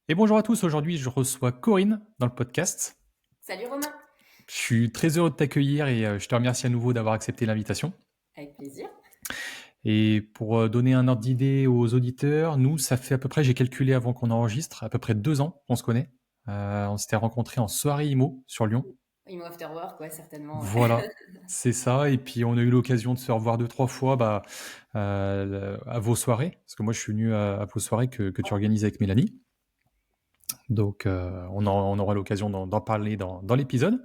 Et bonjour à tous, aujourd'hui je reçois Corinne dans le podcast. Salut Romain, Je suis très heureux de t'accueillir et je te remercie à nouveau d'avoir accepté l'invitation. avec plaisir. Et pour donner un ordre d'idée aux auditeurs, nous, ça fait à peu près, j'ai calculé avant qu'on enregistre, à peu près 2 ans qu'on se connaît. On s'était rencontrés en soirée IMO sur Lyon. Imo After Work, ouais, certainement. Ouais. Voilà, c'est ça. Et puis on a eu l'occasion de se revoir 2, 3 fois à vos soirées, parce que moi je suis venu à vos soirées que tu organises avec Mélanie. Donc on aura l'occasion d'en parler dans l'épisode.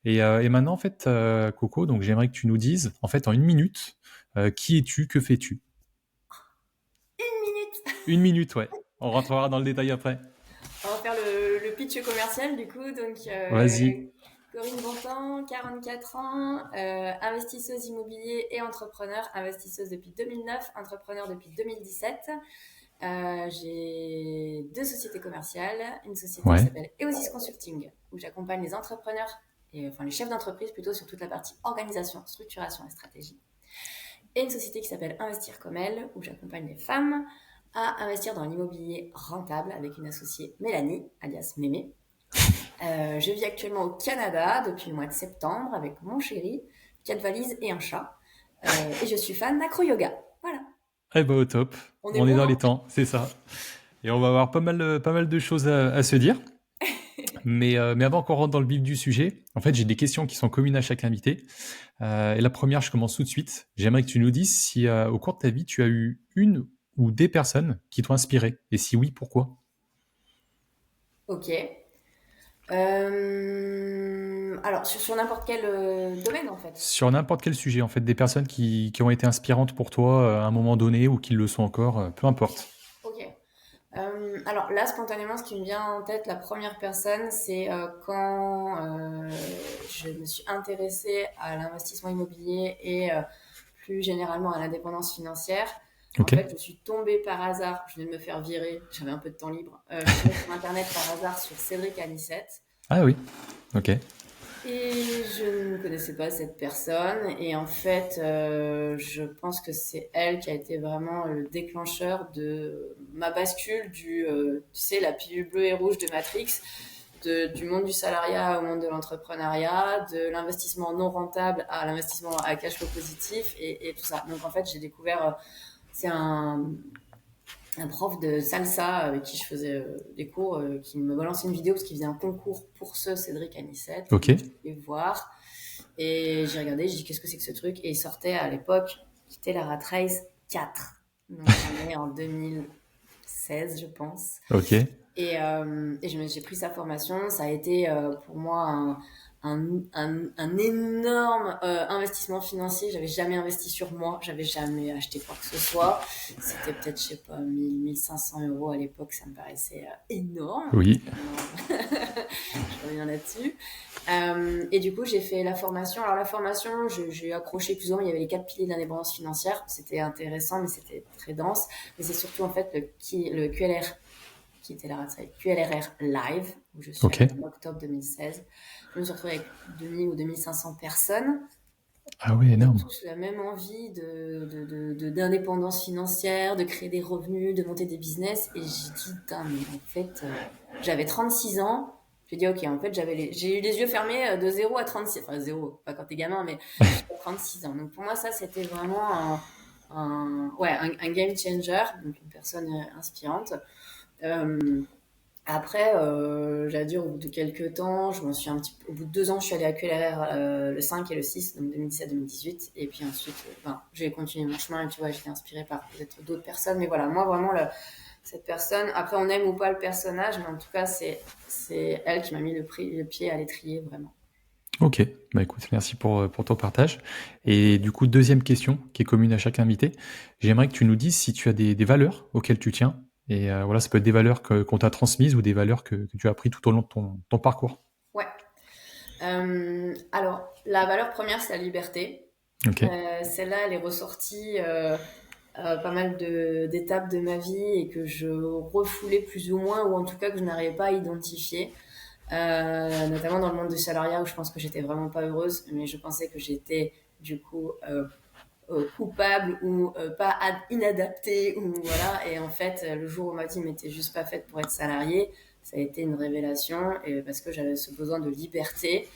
Et maintenant, en fait, Coco, donc j'aimerais que tu nous dises, en fait, en 1 minute, qui es-tu, que fais-tu? Une minute. 1 minute, ouais. On rentrera dans le détail après. On va faire le pitch commercial du coup. Donc, Vas-y. Corinne Bontemps, 44 ans, investisseuse immobilier et entrepreneur, investisseuse depuis 2009, entrepreneur depuis 2017. J'ai 2 sociétés commerciales, une société qui Ouais. s'appelle Eosis Consulting, où j'accompagne les entrepreneurs, enfin les chefs d'entreprise plutôt sur toute la partie organisation, structuration et stratégie. Et une société qui s'appelle Investir comme elle, où j'accompagne les femmes à investir dans l'immobilier rentable avec une associée Mélanie, alias Mémé. Je vis actuellement au Canada depuis le mois de septembre avec mon chéri, 4 valises et un chat. Et je suis fan d'acro-yoga. Voilà, Eh ben, au top. on est On est bon, dans hein. les temps, c'est ça. Et on va avoir pas mal de choses à se dire. Mais avant qu'on rentre dans le vif du sujet, en fait, j'ai des questions qui sont communes à chaque invité. Et la première, je commence tout de suite. J'aimerais que tu nous dises si, au cours de ta vie, tu as eu une ou des personnes qui t'ont inspiré. Et si oui, pourquoi? Ok. Alors, sur n'importe quel domaine, en fait. Sur n'importe quel sujet, en fait, des personnes qui ont été inspirantes pour toi à un moment donné ou qui le sont encore, peu importe. Ok. Alors là, spontanément, ce qui me vient en tête, la première personne, c'est quand je me suis intéressée à l'investissement immobilier et plus généralement à l'indépendance financière. En Ok. fait, je suis tombée par hasard, je venais de me faire virer, j'avais un peu de temps libre. Je suis tombée sur Internet par hasard sur Cédric Anissette. Ah oui. Ok. Et je ne connaissais pas cette personne. Et en fait, je pense que c'est elle qui a été vraiment le déclencheur de ma bascule tu sais, la pilule bleue et rouge de Matrix, du monde du salariat au monde de l'entrepreneuriat, de l'investissement non rentable à l'investissement à cash flow positif et tout ça. Donc en fait, j'ai découvert, c'est un prof de salsa avec qui je faisais des cours qui me balançait une vidéo parce qu'il faisait un concours pour ce Cédric Anissette. Ok. Donc je vais voir et j'ai regardé, j'ai dit qu'est-ce que c'est que ce truc et il sortait à l'époque, c'était la Rat Race 4. Donc on est en 2016 je pense. Ok. Et j'ai pris sa formation. Ça a été pour moi un énorme investissement financier. J'avais jamais investi sur moi. J'avais jamais acheté quoi que ce soit. C'était peut-être, je sais pas, 1 500 € à l'époque. Ça me paraissait énorme. Oui. Maintenant, je reviens là-dessus. Et du coup, j'ai fait la formation. Alors, la formation, j'ai accroché plus ou moins. Il y avait les 4 piliers de l'indépendance financière. C'était intéressant, mais c'était très dense. Mais c'est surtout, en fait, le QLR qui était la retraite QLRR Live, où je suis Ok. allée en octobre 2016. Je me suis retrouvée avec 2000 ou 2500 personnes. Ah oui, On avait énorme. tous la même envie d'indépendance financière, de créer des revenus, de monter des business. Et j'ai dit, putain, mais en fait, j'avais 36 ans. J'ai dit, ok, en fait, j'ai eu les yeux fermés de 0 à 36. Enfin, 0, pas quand t'es gamin, mais jusqu'à 36 ans. Donc, pour moi, ça, c'était vraiment ouais, un game changer. Donc, une personne inspirante. Euh, Après, j'allais dire, au bout de quelques temps, je m'en suis un petit peu, au bout de 2 ans, je suis allée à QLR le 5 et le 6, donc 2017-2018. Et puis ensuite, j'ai continué mon chemin et tu vois, j'étais inspirée par peut-être d'autres personnes. Mais voilà, moi, vraiment, cette personne, après, on aime ou pas le personnage, mais en tout cas, c'est elle qui m'a mis le pied à l'étrier, vraiment. Ok. Bah écoute, merci pour ton partage. Et du coup, deuxième question qui est commune à chaque invité. J'aimerais que tu nous dises si tu as des valeurs auxquelles tu tiens. Et voilà, ça peut être des valeurs qu'on t'a transmises ou des valeurs que tu as appris tout au long de ton parcours. Ouais. Alors, la valeur première, c'est la liberté. Ok. Celle-là, elle est ressortie pas mal d'étapes de ma vie et que je refoulais plus ou moins, ou en tout cas que je n'arrivais pas à identifier. Notamment dans le monde du salariat où je pense que j'étais vraiment pas heureuse, mais je pensais que j'étais du coup coupable ou pas inadaptée ou voilà. Et en fait, le jour où on m'a dit mais t'es juste pas faite pour être salariée, ça a été une révélation et parce que j'avais ce besoin de liberté,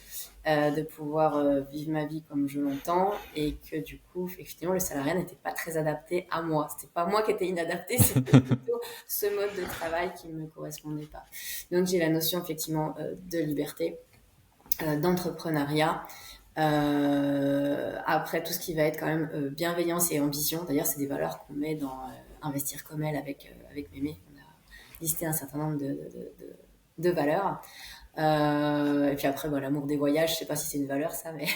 de pouvoir vivre ma vie comme je l'entends et que du coup effectivement le salariat n'était pas très adapté à moi. C'était pas moi qui étais inadaptée, c'était plutôt ce mode de travail qui ne me correspondait pas. Donc j'ai la notion effectivement de liberté, d'entrepreneuriat. Après tout ce qui va être quand même bienveillance et ambition. D'ailleurs, c'est des valeurs qu'on met dans Investir comme elle avec Mémé. On a listé un certain nombre de valeurs. Et puis après, l'amour des voyages, je sais pas si c'est une valeur ça, mais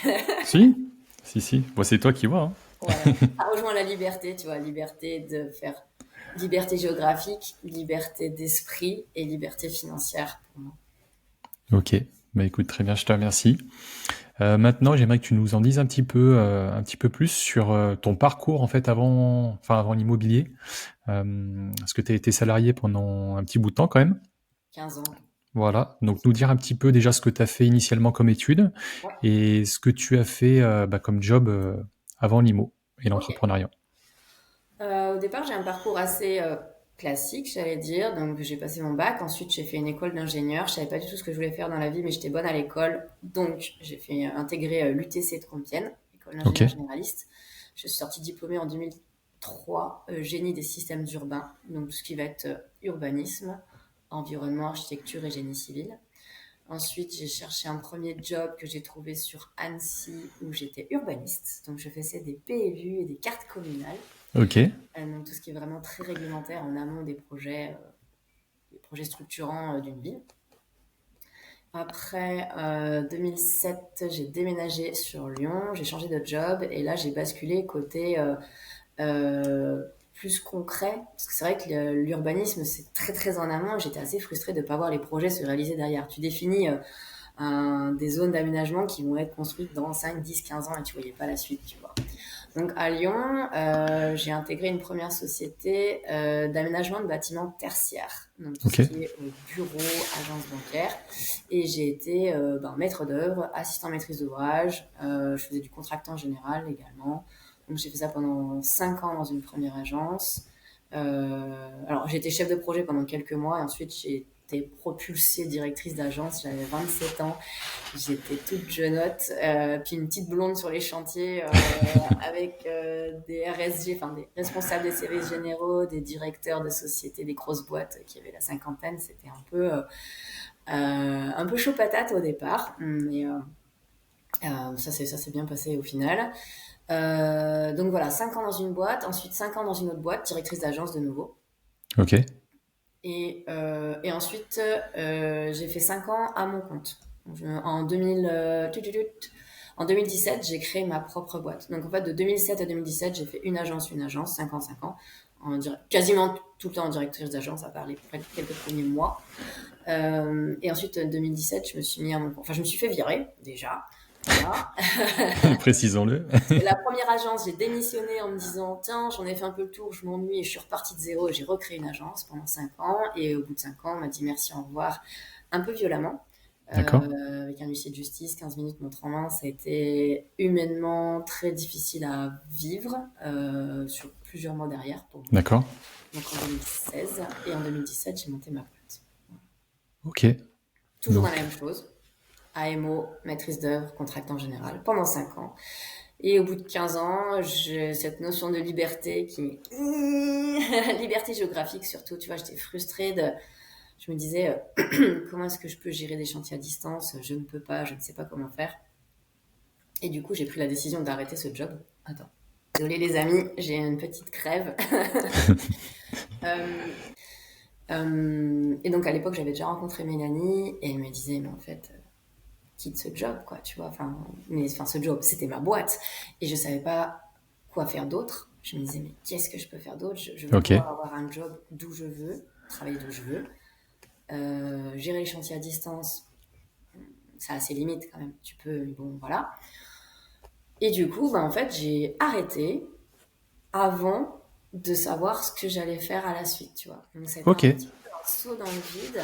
Si, si. Bon, c'est toi qui vois, hein. voilà. Ça rejoint la liberté, tu vois, liberté géographique, liberté d'esprit et liberté financière pour moi. Ok, bah écoute, très bien, je te remercie. Maintenant, j'aimerais que tu nous en dises un petit peu plus sur ton parcours en fait avant l'immobilier. Parce que tu as été salarié pendant un petit bout de temps quand même. 15 ans. Voilà, donc nous dire un petit peu déjà ce que tu as fait initialement comme études Ouais. et ce que tu as fait comme job avant l'IMO et Ok. l'entrepreneuriat. Au départ, j'ai un parcours assez classique, j'allais dire. Donc, j'ai passé mon bac. Ensuite, j'ai fait une école d'ingénieur. Je savais pas du tout ce que je voulais faire dans la vie, mais j'étais bonne à l'école. Donc, j'ai fait intégrer l'UTC de Compiègne, école Ok, d'ingénieur généraliste. Je suis sortie diplômée en 2003, génie des systèmes urbains. Donc, tout ce qui va être urbanisme, environnement, architecture et génie civil. Ensuite, j'ai cherché un premier job que j'ai trouvé sur Annecy où j'étais urbaniste. Donc, je faisais des PLU et des cartes communales. ok, Donc, tout ce qui est vraiment très réglementaire en amont des projets structurants d'une ville. Après 2007, j'ai déménagé sur Lyon, j'ai changé de job et là j'ai basculé côté plus concret. Parce que c'est vrai que l'urbanisme c'est très très en amont et j'étais assez frustrée de ne pas voir les projets se réaliser derrière. Tu définis des zones d'aménagement qui vont être construites dans 5, 10, 15 ans et tu voyais pas la suite, tu vois. Donc à Lyon, j'ai intégré une première société d'aménagement de bâtiments tertiaires, donc tout ok, ce qui est bureau, agence bancaire. Et j'ai été maître d'œuvre, assistant maîtrise d'ouvrage. Je faisais du contractant général également. Donc j'ai fait ça pendant 5 ans dans une première agence. Alors j'ai été chef de projet pendant quelques mois et ensuite j'ai été propulsée directrice d'agence. J'avais 27 ans. J'étais toute jeunotte, puis une petite blonde sur les chantiers avec des RSG, enfin des responsables des services généraux, des directeurs de sociétés, des grosses boîtes qui avaient la cinquantaine. C'était un peu chaud patate au départ, mais ça s'est bien passé au final. Donc voilà, 5 ans dans une boîte, ensuite 5 ans dans une autre boîte, directrice d'agence de nouveau. ok, Et ensuite, j'ai fait 5 ans à mon compte. En 2000, en 2017, j'ai créé ma propre boîte. Donc en fait, de 2007 à 2017, j'ai fait une agence, 5 ans, quasiment tout le temps en directrice d'agence, à part les quelques premiers mois. Et ensuite, en 2017, je me suis mis à mon compte. Enfin, je me suis fait virer, déjà. Voilà. précisons-le. La première agence, j'ai démissionné en me disant tiens, j'en ai fait un peu le tour, je m'ennuie et je suis repartie de zéro et j'ai recréé une agence pendant 5 ans. Et au bout de 5 ans, on m'a dit merci, au revoir, un peu violemment, D'accord, avec un huissier de justice, 15 minutes montre en main. Ça a été humainement très difficile à vivre sur plusieurs mois derrière pour moi. d'accord, Donc en 2016 et en 2017, j'ai monté ma boîte. ok. Toujours dans la Donc, même chose. AMO, maîtrise d'œuvre, contractant général, pendant 5 ans. Et au bout de 15 ans, j'ai cette notion de liberté qui... liberté géographique surtout, tu vois, j'étais frustrée de... Je me disais, comment est-ce que je peux gérer des chantiers à distance? Je ne peux pas, je ne sais pas comment faire. Et du coup, j'ai pris la décision d'arrêter ce job. Attends. Désolée les amis, j'ai une petite crève. Euh, et donc à l'époque, j'avais déjà rencontré Mélanie et elle me disait, mais en fait, quitte ce job, quoi, tu vois. Enfin, ce job, c'était ma boîte. Et je savais pas quoi faire d'autre. Je me disais, mais qu'est-ce que je peux faire d'autre? Je veux ok, pouvoir avoir un job d'où je veux, travailler d'où je veux. Gérer les chantiers à distance, ça a ses limites quand même. Tu peux, mais bon, voilà. Et du coup, en fait, j'ai arrêté avant de savoir ce que j'allais faire à la suite, tu vois. Donc, c'était ok, un petit peu un saut dans le vide.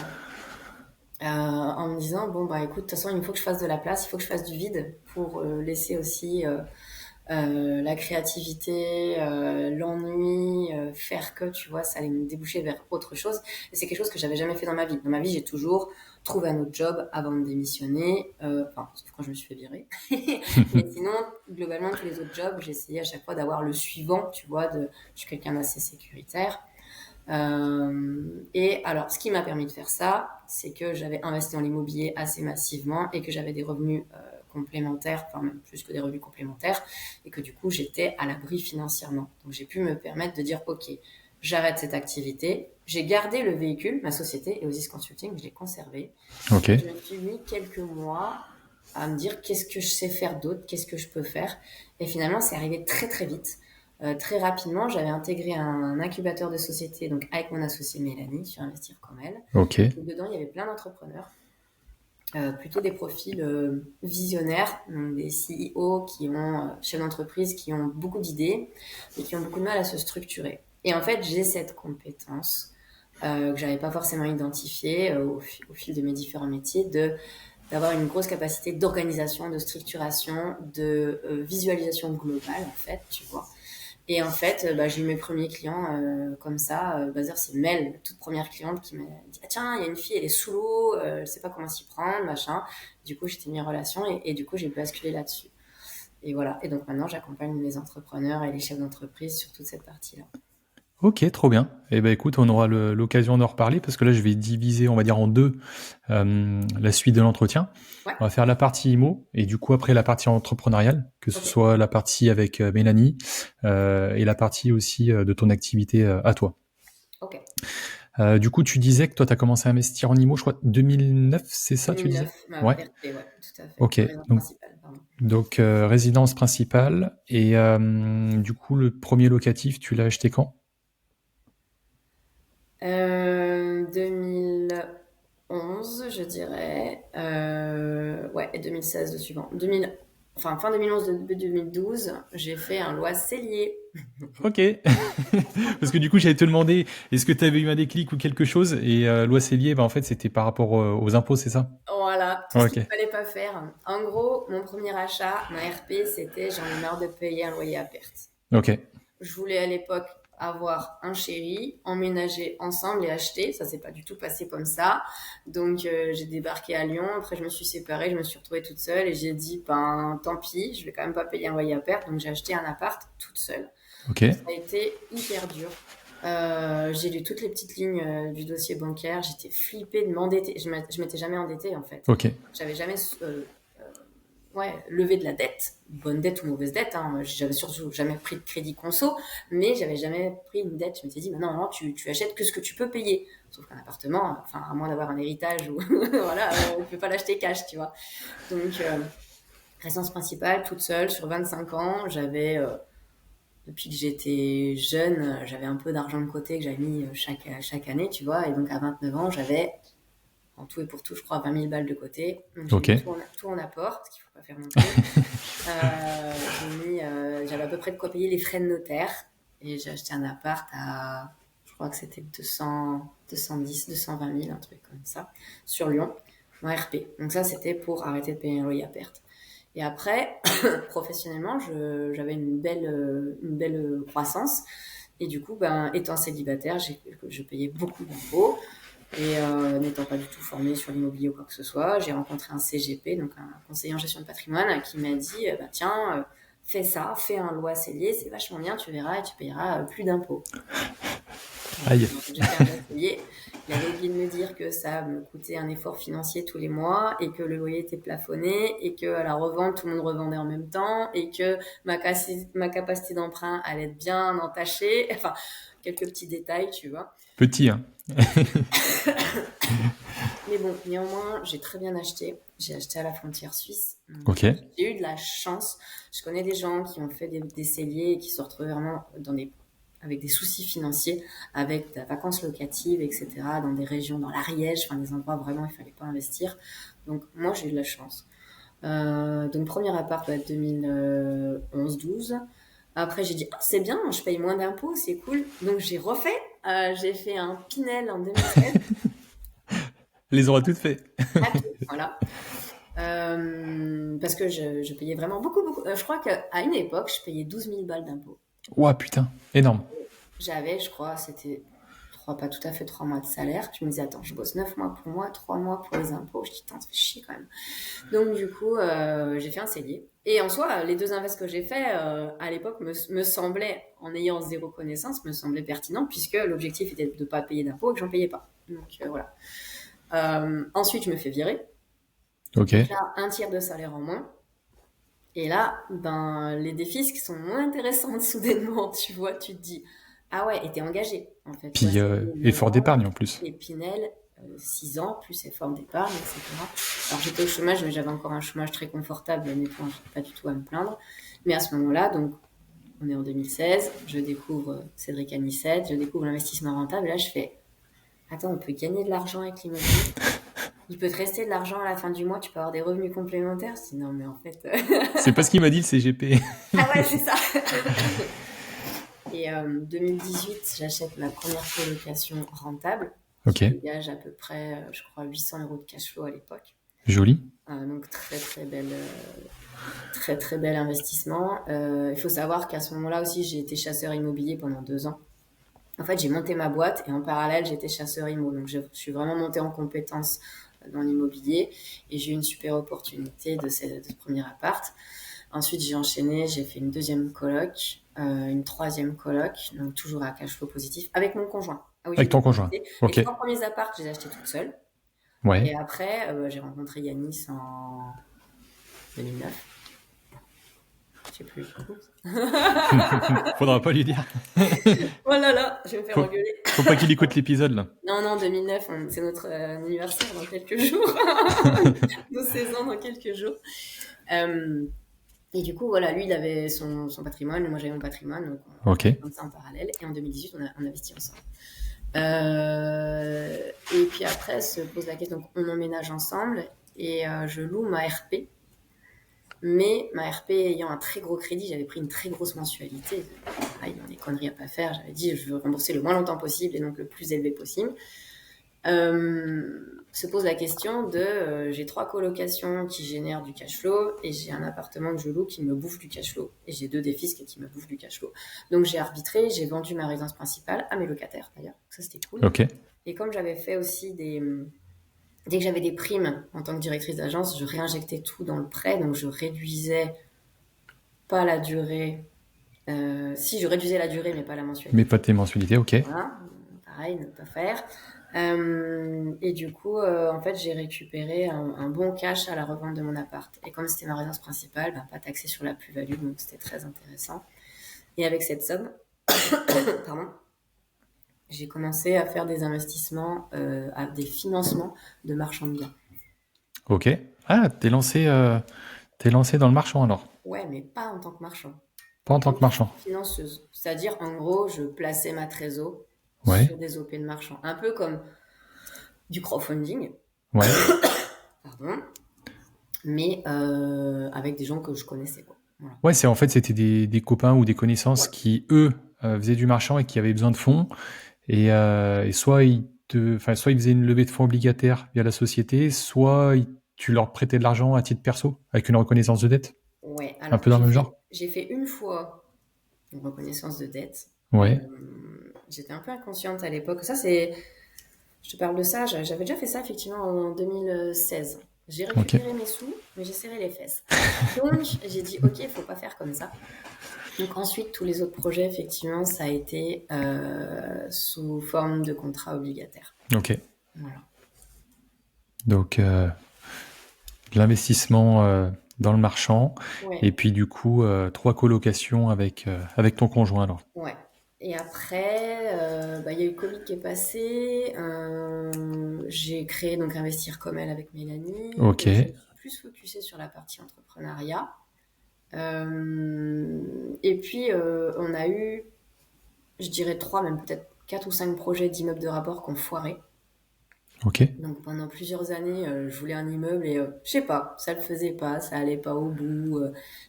En me disant, bon, écoute, de toute façon, il faut que je fasse de la place, il faut que je fasse du vide pour laisser aussi La créativité, l'ennui, faire que, tu vois, ça allait me déboucher vers autre chose. Et c'est quelque chose que j'avais jamais fait dans ma vie. Dans ma vie, j'ai toujours trouvé un autre job avant de démissionner, enfin, sauf quand je me suis fait virer. Mais sinon, globalement, tous les autres jobs, j'ai essayé à chaque fois d'avoir le suivant, tu vois, je suis quelqu'un d'assez sécuritaire. Et alors, ce qui m'a permis de faire ça, c'est que j'avais investi dans l'immobilier assez massivement et que j'avais des revenus complémentaires, enfin même plus que des revenus complémentaires, et que du coup, j'étais à l'abri financièrement. Donc, j'ai pu me permettre de dire, OK, j'arrête cette activité. J'ai gardé le véhicule, ma société, Eosis Consulting, je l'ai conservé. Ok. Et je me suis mis quelques mois à me dire qu'est-ce que je sais faire d'autre, qu'est-ce que je peux faire. Et finalement, c'est arrivé très très vite. Très rapidement, j'avais intégré un incubateur de société, donc avec mon associée Mélanie, sur Investir comme elle. Ok. Et dedans, il y avait plein d'entrepreneurs, plutôt des profils visionnaires, donc des CEO qui ont, chefs d'entreprise, qui ont beaucoup d'idées et qui ont beaucoup de mal à se structurer. Et en fait, j'ai cette compétence que j'avais pas forcément identifiée au fil de mes différents métiers, d'avoir une grosse capacité d'organisation, de structuration, de visualisation globale, en fait, tu vois. Et en fait, j'ai eu mes premiers clients comme ça. D'ailleurs, c'est Mel, la toute première cliente, qui m'a dit ah, tiens, il y a une fille, elle est sous l'eau, elle sait pas comment s'y prendre, machin. Du coup, j'étais mis en relation et du coup, j'ai basculé là-dessus. Et voilà. Et donc maintenant, j'accompagne les entrepreneurs et les chefs d'entreprise sur toute cette partie-là. Ok, trop bien. Eh ben écoute, on aura l'occasion d'en reparler parce que là, je vais diviser, on va dire, en deux la suite de l'entretien. Ouais. On va faire la partie IMO et du coup après la partie entrepreneuriale, que ce Ok. soit la partie avec Mélanie et la partie aussi de ton activité à toi. Ok. Du coup, tu disais que toi, tu as commencé à investir en IMO, je crois, 2009, c'est ça, tu disais? 2009, ma Ouais. PRP, ouais, tout à fait. Ok. Ma raison principale, pardon. Donc résidence principale et du coup, le premier locatif, tu l'as acheté quand? 2011, je dirais. Ouais, et 2016 le suivant. 2000, enfin, fin 2011, début 2012, j'ai fait un loi cellier. Ok. Parce que du coup, j'allais te demander, est-ce que tu avais eu un déclic ou quelque chose? Et loi Cellier, bah, en fait, c'était par rapport aux impôts, c'est ça? Voilà, tout ce Ok. qu'il ne fallait pas faire. En gros, mon premier achat, ma RP, c'était j'en ai marre de payer un loyer à perte. Ok. Je voulais à l'époque avoir un chéri, emménager ensemble et acheter. Ça s'est pas du tout passé comme ça. Donc j'ai débarqué à Lyon. Après je me suis séparée, je me suis retrouvée toute seule et j'ai dit ben tant pis, je vais quand même pas payer un loyer à perte. Donc j'ai acheté un appart toute seule. Ok. Ça a été hyper dur. J'ai lu toutes les petites lignes du dossier bancaire. J'étais flippée de m'endetter. Je m'étais jamais endettée en fait. Ok. J'avais jamais lever de la dette, bonne dette ou mauvaise dette. Hein. J'avais surtout jamais pris de crédit conso, mais j'avais jamais pris une dette. Je m'étais dit, non, tu achètes que ce que tu peux payer. Sauf qu'un appartement, enfin, à moins d'avoir un héritage ou voilà, on ne peut pas l'acheter cash, tu vois. Donc, résidence principale, toute seule, sur 25 ans, j'avais, depuis que j'étais jeune, j'avais un peu d'argent de côté que j'avais mis chaque année, tu vois. Et donc, à 29 ans, j'avais en tout et pour tout, je crois, 20 000 balles de côté. Donc, j'ai Ok. mis tout en apport, ce qu'il ne faut pas faire non plus. J'avais à peu près de quoi payer les frais de notaire. Et j'ai acheté un appart à, je crois que c'était 210, 220 000, un truc comme ça, sur Lyon, en RP. Donc ça, c'était pour arrêter de payer un loyer à perte. Et après, professionnellement, j'avais une belle croissance. Et du coup, étant célibataire, je payais beaucoup d'impôts. Et n'étant pas du tout formée sur l'immobilier ou quoi que ce soit, j'ai rencontré un CGP, donc un conseiller en gestion de patrimoine, qui m'a dit tiens, fais ça, fais un loi cellier, c'est vachement bien, tu verras et tu payeras plus d'impôts. Aïe. J'ai fait un loi cellier. Il avait oublié de me dire que ça me coûtait un effort financier tous les mois et que le loyer était plafonné et que à la revente, tout le monde revendait en même temps et que ma capacité d'emprunt allait être bien entachée. Enfin, quelques petits détails, tu vois. Petit, hein. Mais bon, néanmoins, j'ai très bien acheté. J'ai acheté à la frontière suisse. Donc, Ok. j'ai eu de la chance. Je connais des gens qui ont fait des celliers et qui se retrouvent vraiment avec des soucis financiers, avec des vacances locatives, etc., dans des régions, dans l'Ariège, enfin des endroits vraiment il fallait pas investir. Donc moi, j'ai eu de la chance. Donc premier appart, 2011-12. Après, j'ai dit, c'est bien, je paye moins d'impôts, c'est cool. Donc j'ai refait. J'ai fait un Pinel en 2016. Les aura toutes fait. À tout, voilà. Parce que je payais vraiment beaucoup, beaucoup. Je crois qu'à une époque, je payais 12 000 balles d'impôts. Ouah, putain, énorme. J'avais, je crois, c'était pas tout à fait 3 mois de salaire. Je me disais, attends, je bosse 9 mois pour moi, 3 mois pour les impôts. Je dis, putain, ça fait chier quand même. Donc, du coup, j'ai fait un CELI. Et en soi, les 2 invests que j'ai fait à l'époque me semblaient, en ayant zéro connaissance, me semblaient pertinents, puisque l'objectif était de ne pas payer d'impôts et que j'en payais pas. Donc, voilà. Ensuite, je me fais virer. Ok. Donc là, un tiers de salaire en moins. Et là, ben, les défis qui sont moins intéressantes soudainement, tu vois, tu te dis, ah ouais, et t'es engagé, en fait. Tu vois, Puis c'est 9 effort ans, d'épargne en plus. et Pinel, 6 ans, plus effort d'épargne, etc. Alors j'étais au chômage, mais j'avais encore un chômage très confortable, honnêtement, je pas du tout à me plaindre. Mais à ce moment-là, donc, on est en 2016, je découvre Cédric Anissette, je découvre l'investissement rentable, et là, je fais, attends, on peut gagner de l'argent avec l'immobilier. Il peut te rester de l'argent à la fin du mois, tu peux avoir des revenus complémentaires. Je dis non, mais en fait. C'est pas ce qu'il m'a dit le CGP. Ah ouais, c'est ça. Et 2018, j'achète ma première colocation rentable. Ok. Qui dégage à peu près, je crois, 800 euros de cash flow à l'époque. Joli. Donc très très bel investissement. Il faut savoir qu'à ce moment-là aussi, j'ai été chasseur immobilier pendant 2 ans. En fait, j'ai monté ma boîte et en parallèle, j'étais chasseur immo. Donc je suis vraiment montée en compétences dans l'immobilier et j'ai eu une super opportunité de ce premier appart. Ensuite, j'ai enchaîné, j'ai fait une deuxième coloc, une troisième coloc, donc toujours à cash flow positif, avec mon conjoint. Ah oui, Avec ton conjoint. Ok. Les 3 premiers apparts, je les ai achetés toute seule. Ouais. Et après, j'ai rencontré Yanis en 2009. Je sais plus. Faudra pas lui dire. Oh là là, je vais me faire engueuler. Faut pas qu'il écoute l'épisode là. Non, 2009, c'est notre anniversaire dans quelques jours. Nos 16 ans dans quelques jours. Et du coup, voilà, lui, il avait son patrimoine, moi j'avais mon patrimoine, donc on fait comme ça en parallèle. Et en 2018, on investit ensemble. Et puis après, se pose la question, donc on emménage ensemble et je loue ma RP. Mais ma RP ayant un très gros crédit, j'avais pris une très grosse mensualité. Il y a des conneries à pas faire. J'avais dit, je veux rembourser le moins longtemps possible et donc le plus élevé possible. Se pose la question de j'ai 3 colocations qui génèrent du cash flow et j'ai un appartement que je loue qui me bouffe du cash flow et j'ai 2 des fiscs qui me bouffent du cash flow. Donc j'ai arbitré, j'ai vendu ma résidence principale à mes locataires d'ailleurs. Ça c'était cool. Ok. Et comme j'avais fait aussi dès que j'avais des primes en tant que directrice d'agence, je réinjectais tout dans le prêt, donc je réduisais pas la durée. Si, je réduisais la durée, mais pas la mensualité. Mais pas tes mensualités, ok. Voilà, pareil, ne pas faire. Et du coup, en fait, j'ai récupéré un bon cash à la revente de mon appart. Et comme c'était ma résidence principale, pas taxé sur la plus-value, donc c'était très intéressant. Et avec cette somme, pardon, j'ai commencé à faire des investissements, à des financements de marchands de biens. Ok. Ah, t'es lancé dans le marchand alors. Ouais, mais pas en tant que marchand. Pas en tant que marchand. Financeuse. C'est-à-dire, en gros, je plaçais ma trésor sur des OP de marchands. Un peu comme du crowdfunding. Ouais. Pardon. Mais avec des gens que je connaissais pas. Voilà. Ouais, c'était des copains ou des connaissances qui, eux, faisaient du marchand et qui avaient besoin de fonds. Et soit ils faisaient une levée de fonds obligataire via la société, soit tu leur prêtais de l'argent à titre perso, avec une reconnaissance de dette. Ouais, alors un peu dans le même genre. J'ai fait une fois une reconnaissance de dette. Ouais. J'étais un peu inconsciente à l'époque. Je te parle de ça, j'avais déjà fait ça effectivement en 2016. J'ai récupéré mes sous, mais j'ai serré les fesses. Donc j'ai dit, ok, il faut pas faire comme ça. Donc ensuite, tous les autres projets, effectivement, ça a été sous forme de contrat obligataire. Ok. Voilà. Donc, l'investissement dans le marchand, et puis du coup, 3 colocations avec ton conjoint alors. Ouais. Et après, il y a eu le Covid qui est passé. J'ai créé donc Investir comme elle avec Mélanie. Ok. Je suis plus focusée sur la partie entrepreneuriat. Et puis, on a eu, je dirais 3, même peut-être 4 ou 5 projets d'immeubles de rapport qui ont foiré. Ok. Donc pendant plusieurs années, je voulais un immeuble et je sais pas, ça le faisait pas, ça allait pas au bout.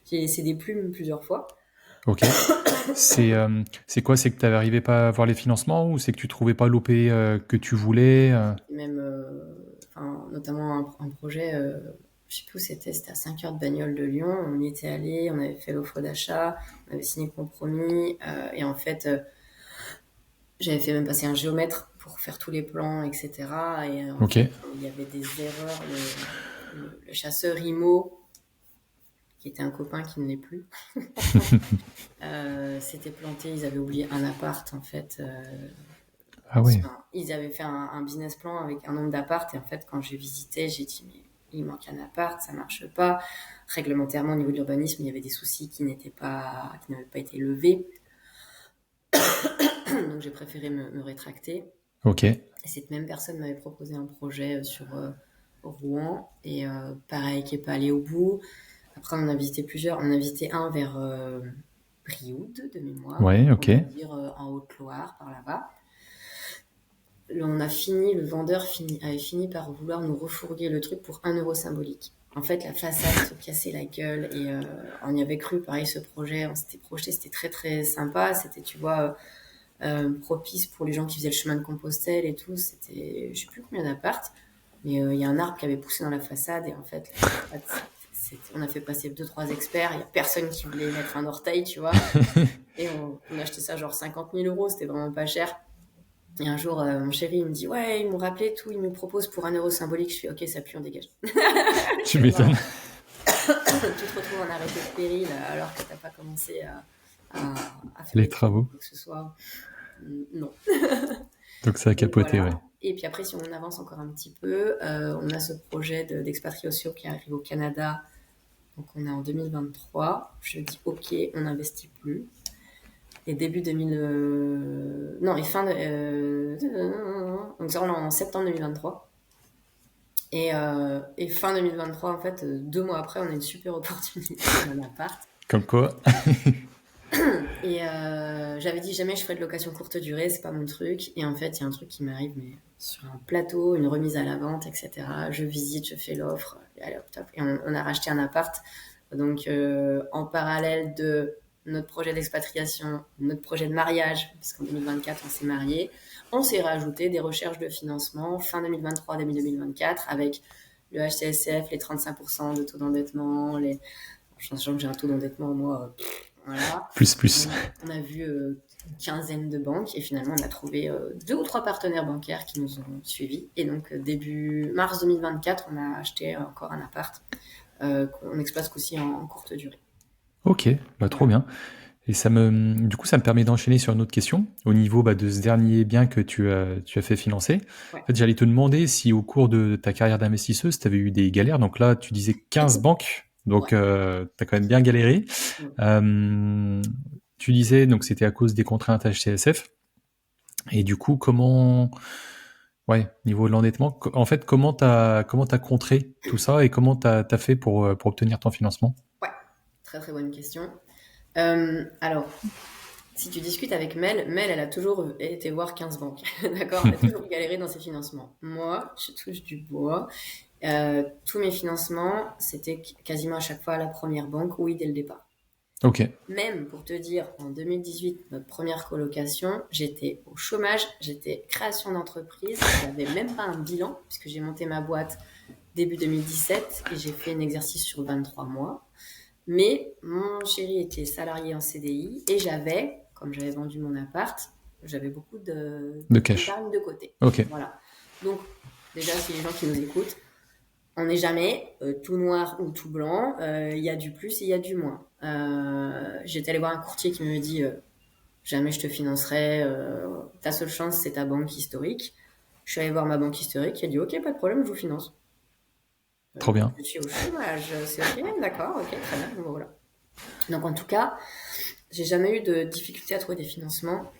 J'ai laissé des plumes plusieurs fois. Ok. C'est quoi? C'est que tu n'arrivais pas à avoir les financements ou c'est que tu trouvais pas l'OP que tu voulais Même, notamment un projet je sais plus où c'était à 5 heures de bagnole de Lyon. On y était allé, on avait fait l'offre d'achat, on avait signé le compromis. Et en fait, j'avais fait même passer un géomètre pour faire tous les plans, etc. Et en Ok. fait, il y avait des erreurs. Le chasseur IMO, qui était un copain qui ne l'est plus, s'était planté. Ils avaient oublié un appart, en fait. Ah ouais. Ils avaient fait un business plan avec un nombre d'appart. Et en fait, quand j'ai visité, j'ai dit, mais il manque un appart, ça marche pas. Réglementairement, au niveau de l'urbanisme, il y avait des soucis qui n'avaient pas été levés. Donc, j'ai préféré me rétracter. Ok. Et cette même personne m'avait proposé un projet sur Rouen. Et pareil, qui n'est pas allé au bout. Après, on en a visité plusieurs. On en a visité un vers Brioude, de mémoire. Ouais, On ok. va dire en Haute-Loire, par là-bas. Le vendeur avait fini par vouloir nous refourguer le truc pour 1 euro symbolique. En fait, la façade se cassait la gueule et on y avait cru, pareil, ce projet, on s'était projeté, c'était très très sympa. C'était, tu vois, propice pour les gens qui faisaient le chemin de Compostelle et tout. C'était, je sais plus combien d'appartes, mais il y a un arbre qui avait poussé dans la façade et en fait, la façade, on a fait passer 2-3 experts, il y a personne qui voulait mettre un orteil, tu vois. Et on a acheté ça genre 50 000 euros, c'était vraiment pas cher. Et un jour, mon chéri, il me dit, ouais, ils m'ont rappelé tout, ils me proposent pour 1 euro symbolique. Je fais, ok, ça pue, on dégage. Tu m'étonnes. Tu te retrouves en arrêté de péril alors que t'as pas commencé à faire Les des travaux, travaux. quoi que ce soit. Non. Donc ça a Donc capoté, voilà. ouais. Et puis après, si on avance encore un petit peu, on a ce projet d'expatriation qui arrive au Canada. Donc on est en 2023. Je dis, ok, on n'investit plus. Et début 2000... Non, et fin de... donc ça, on est en septembre 2023. Et fin 2023, en fait, 2 mois après, on a une super opportunité dans un appart. Comme quoi. Et j'avais dit jamais je ferais de location courte durée, c'est pas mon truc. Et en fait, il y a un truc qui m'arrive, mais sur un plateau, une remise à la vente, etc. Je visite, je fais l'offre, et allez hop, top. Et on a racheté un appart. Donc, en parallèle de notre projet d'expatriation, notre projet de mariage, parce qu'en 2024, on s'est mariés, on s'est rajouté des recherches de financement fin 2023, début 2024, avec le HCSF, les 35% de taux d'endettement, sachant que j'ai un taux d'endettement, moi, voilà. Plus. On a vu une quinzaine de banques et finalement, on a trouvé 2 ou 3 partenaires bancaires qui nous ont suivis. Et donc, début mars 2024, on a acheté encore un appart qu'on exploite aussi en courte durée. Ok, bah trop bien. Et du coup, ça me permet d'enchaîner sur une autre question au niveau de ce dernier bien que tu as fait financer. Ouais. En fait, j'allais te demander si au cours de ta carrière d'investisseuse, tu avais eu des galères. Donc là, tu disais 15 banques, donc tu as quand même bien galéré. Tu disais donc c'était à cause des contraintes HCSF. Et du coup, niveau de l'endettement, en fait, comment t'as contré tout ça et comment t'as fait pour obtenir ton financement? Ouais, très très bonne question. Alors, si tu discutes avec Mel, elle a toujours été voir 15 banques. D'accord? Elle a toujours galéré dans ses financements. Moi, je touche du bois. Tous mes financements, c'était quasiment à chaque fois la première banque, oui, dès le départ. Ok. Même pour te dire, en 2018, notre première colocation, j'étais au chômage, j'étais création d'entreprise, j'avais même pas un bilan, puisque j'ai monté ma boîte début 2017 et j'ai fait un exercice sur 23 mois. Mais mon chéri était salarié en CDI et comme j'avais vendu mon appart, j'avais beaucoup de cash de côté. Ok. Voilà. Donc, déjà, si les gens qui nous écoutent, on n'est jamais tout noir ou tout blanc. Il y a du plus et il y a du moins. J'étais allée voir un courtier qui me dit jamais je te financerai. Ta seule chance, c'est ta banque historique. Je suis allée voir ma banque historique. Elle a dit ok, pas de problème, je vous finance. Trop bien. Je suis au chômage, c'est ok, d'accord, ok, très bien. Bon, voilà. Donc en tout cas, j'ai jamais eu de difficulté à trouver des financements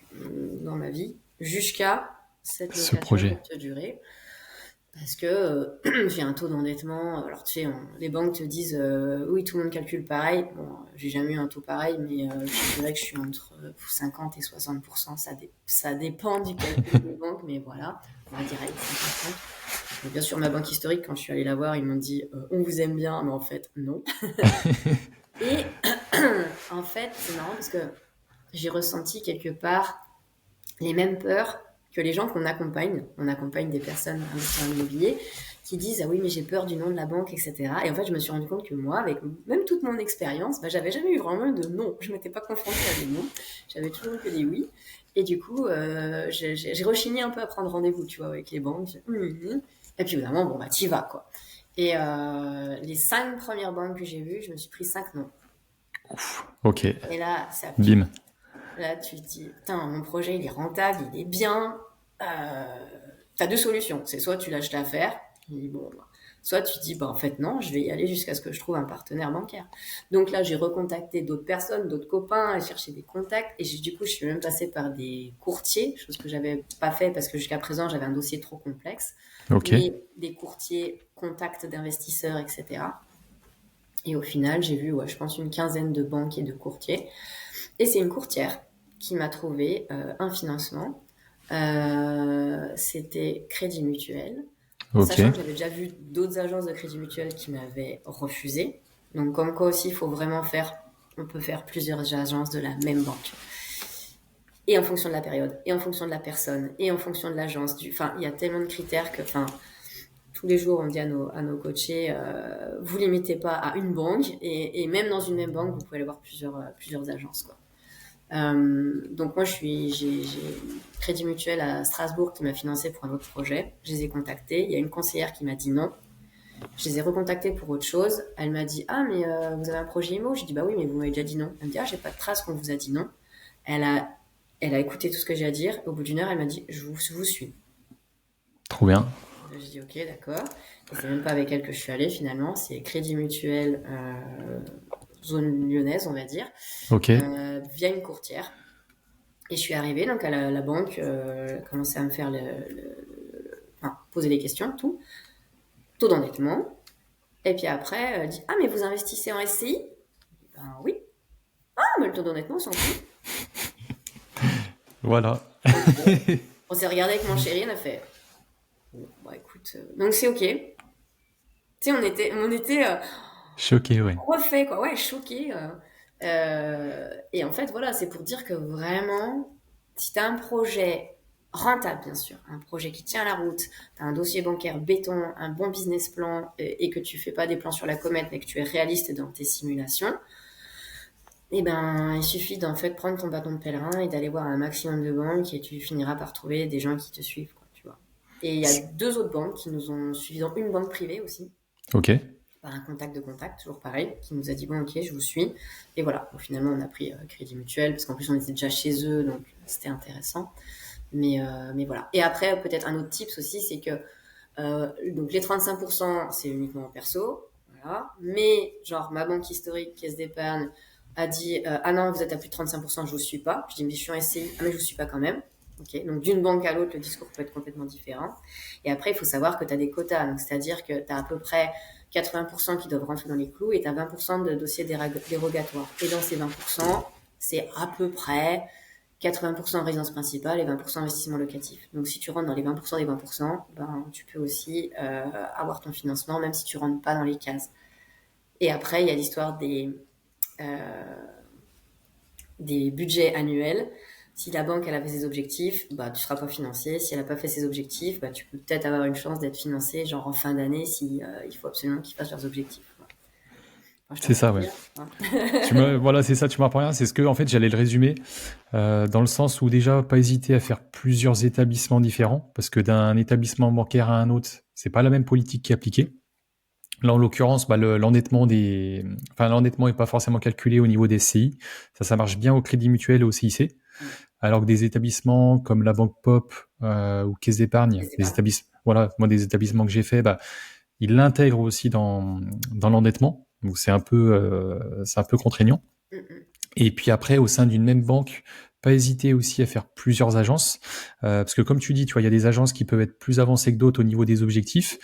dans ma vie jusqu'à cette location courte durée. Parce que j'ai un taux d'endettement. Alors, tu sais, les banques te disent oui, tout le monde calcule pareil. Bon, j'ai jamais eu un taux pareil, mais je dirais que je suis entre 50 et 60%. Ça dépend du calcul des banques, mais voilà, on va dire 50%. Donc, bien sûr, ma banque historique, quand je suis allée la voir, ils m'ont dit on vous aime bien, mais en fait, non. Et en fait, c'est marrant parce que j'ai ressenti quelque part les mêmes peurs que les gens qu'on accompagne, on accompagne des personnes investisseurs immobiliers, qui disent ah oui mais j'ai peur du nom de la banque, etc. Et en fait je me suis rendu compte que moi, avec même toute mon expérience, j'avais jamais eu vraiment de non. Je m'étais pas confrontée à des non. J'avais toujours que des oui. Et du coup, j'ai rechigné un peu à prendre rendez-vous, tu vois, avec les banques. Et puis évidemment, bon bah t'y vas quoi. Et les 5 premières banques que j'ai vues, je me suis pris 5 noms. Ok, Et là, ça pique. bim. Là, tu te dis, putain, mon projet, il est rentable, il est bien. T'as deux solutions. C'est soit tu lâches l'affaire, et bon, soit tu te dis, bah, en fait, non, je vais y aller jusqu'à ce que je trouve un partenaire bancaire. Donc là, j'ai recontacté d'autres personnes, d'autres copains, cherché des contacts. Et du coup, je suis même passée par des courtiers, chose que j'avais pas fait parce que jusqu'à présent, j'avais un dossier trop complexe. Ok, Mais des courtiers, contacts d'investisseurs, etc. Et au final, j'ai vu, ouais, je pense, une quinzaine de banques et de courtiers. Et c'est une courtière qui m'a trouvé un financement. C'était Crédit Mutuel, ok. sachant que j'avais déjà vu d'autres agences de Crédit Mutuel qui m'avaient refusé. Donc comme quoi aussi, il faut vraiment on peut faire plusieurs agences de la même banque. Et en fonction de la période, et en fonction de la personne, et en fonction de l'agence. Enfin, il y a tellement de critères que, tous les jours, on dit à nos coachés, vous limitez pas à une banque, et même dans une même banque, vous pouvez avoir plusieurs agences, quoi. Donc moi, j'ai Crédit Mutuel à Strasbourg qui m'a financé pour un autre projet. Je les ai contactés. Il y a une conseillère qui m'a dit non. Je les ai recontactés pour autre chose. Elle m'a dit ah mais vous avez un projet IMO. J'ai dit bah oui mais vous m'avez déjà dit non. Elle me dit ah j'ai pas de trace qu'on vous a dit non. Elle a elle a écouté tout ce que j'ai à dire. Au bout d'une heure elle m'a dit je vous suis. Trop bien. J'ai dit ok d'accord. Et c'est même pas avec elle que je suis allée finalement. C'est Crédit Mutuel zone lyonnaise on va dire Ok, via une courtière. Et je suis arrivée donc à la banque, commencer à me faire enfin, poser des questions, tout, taux d'endettement. Et puis après, elle dit ah mais vous investissez en SCI? Ben oui. Ah mais le taux d'endettement, on s'en fout. voilà. Ok. On s'est regardé avec mon chéri, on a fait bon, bah écoute, donc c'est ok. Tu sais, on était Choqué, ouais. refait quoi, ouais, choqué. Et en fait voilà, c'est pour dire que vraiment, si t'as un projet rentable bien sûr, un projet qui tient la route, t'as un dossier bancaire béton, un bon business plan et que tu fais pas des plans sur la comète mais que tu es réaliste dans tes simulations, et ben il suffit d'en fait prendre ton bâton de pèlerin et d'aller voir un maximum de banques et tu finiras par trouver des gens qui te suivent quoi, tu vois. Et il y a deux autres banques qui nous ont suivis, dans une banque privée aussi Ok, par un contact, toujours pareil, qui nous a dit bon ok je vous suis. Et voilà, bon, finalement on a pris Crédit Mutuel parce qu'en plus on était déjà chez eux donc c'était intéressant. Mais voilà. Et après peut-être un autre tips aussi c'est que donc les 35% c'est uniquement en perso, voilà. Mais genre ma banque historique, caisse d'épargne a dit ah non vous êtes à plus de 35%, je vous suis pas. Je dis mais je suis en SCI, ah mais je vous suis pas quand même. Ok, donc d'une banque à l'autre, le discours peut être complètement différent. Et après, il faut savoir que tu as des quotas, donc c'est-à-dire que tu as à peu près 80% qui doivent rentrer dans les clous et tu as 20% de dossiers dérogatoires. Et dans ces 20%, c'est à peu près 80% résidence principale et 20% investissement locatif. Donc si tu rentres dans les 20% des 20%, ben, tu peux aussi avoir ton financement même si tu rentres pas dans les cases. Et après, il y a l'histoire des budgets annuels. Si la banque elle a fait ses objectifs, bah tu seras pas financé. Si elle a pas fait ses objectifs, bah tu peux peut-être avoir une chance d'être financé genre en fin d'année si il faut absolument qu'ils fassent leurs objectifs. Enfin, je c'est t'apprends ça, ouais. rien. Hein. Voilà, c'est ça, tu m'apprends rien. C'est ce que, en fait, j'allais le résumer, dans le sens où déjà, pas hésiter à faire plusieurs établissements différents, parce que d'un établissement bancaire à un autre, c'est pas la même politique qui est appliquée. Là, en l'occurrence, bah, l'endettement est pas forcément calculé au niveau des CI. Ça marche bien au Crédit Mutuel et au CIC. Alors que des établissements comme la Banque Pop ou Caisse d'épargne, C'est pas. voilà, moi des établissements que j'ai fait, bah, ils l'intègrent aussi dans l'endettement. Donc c'est un peu contraignant. Mm-mm. Et puis après, au sein d'une même banque, pas hésiter aussi à faire plusieurs agences, parce que comme tu dis, tu vois, il y a des agences qui peuvent être plus avancées que d'autres au niveau des objectifs.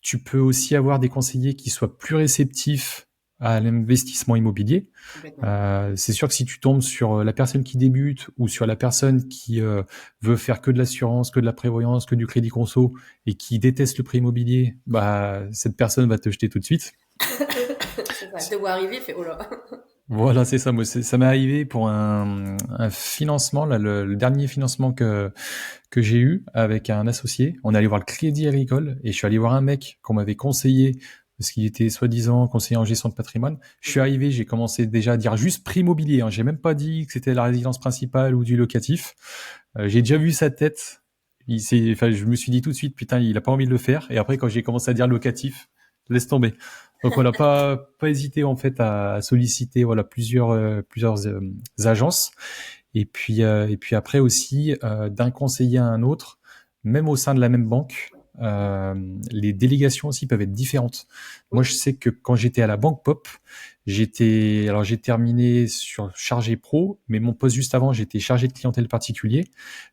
Tu peux aussi avoir des conseillers qui soient plus réceptifs à l'investissement immobilier. Complètement. C'est sûr que si tu tombes sur la personne qui débute ou sur la personne qui veut faire que de l'assurance, que de la prévoyance, que du crédit conso et qui déteste le prêt immobilier, bah cette personne va te jeter tout de suite. C'est ça. Je te vois arriver, fait oh là. Voilà, c'est ça. Moi, ça m'est arrivé pour un financement, là, le dernier financement que j'ai eu avec un associé. On est allé voir le Crédit Agricole et je suis allé voir un mec qu'on m'avait conseillé parce qu'il était soi-disant conseiller en gestion de patrimoine. Je suis Mhm. arrivé, j'ai commencé déjà à dire juste prix immobilier. Hein. J'ai même pas dit que c'était la résidence principale ou du locatif. J'ai déjà vu sa tête. Enfin, je me suis dit tout de suite, putain, il a pas envie de le faire. Et après, quand j'ai commencé à dire locatif, laisse tomber. Donc voilà, pas hésiter en fait à solliciter voilà plusieurs agences et puis après aussi d'un conseiller à un autre, même au sein de la même banque, euh, les délégations aussi peuvent être différentes. Moi, je Oui. sais que quand j'étais à la Banque Pop, j'ai terminé sur chargé pro, mais mon poste juste avant, j'étais chargé de clientèle particulier.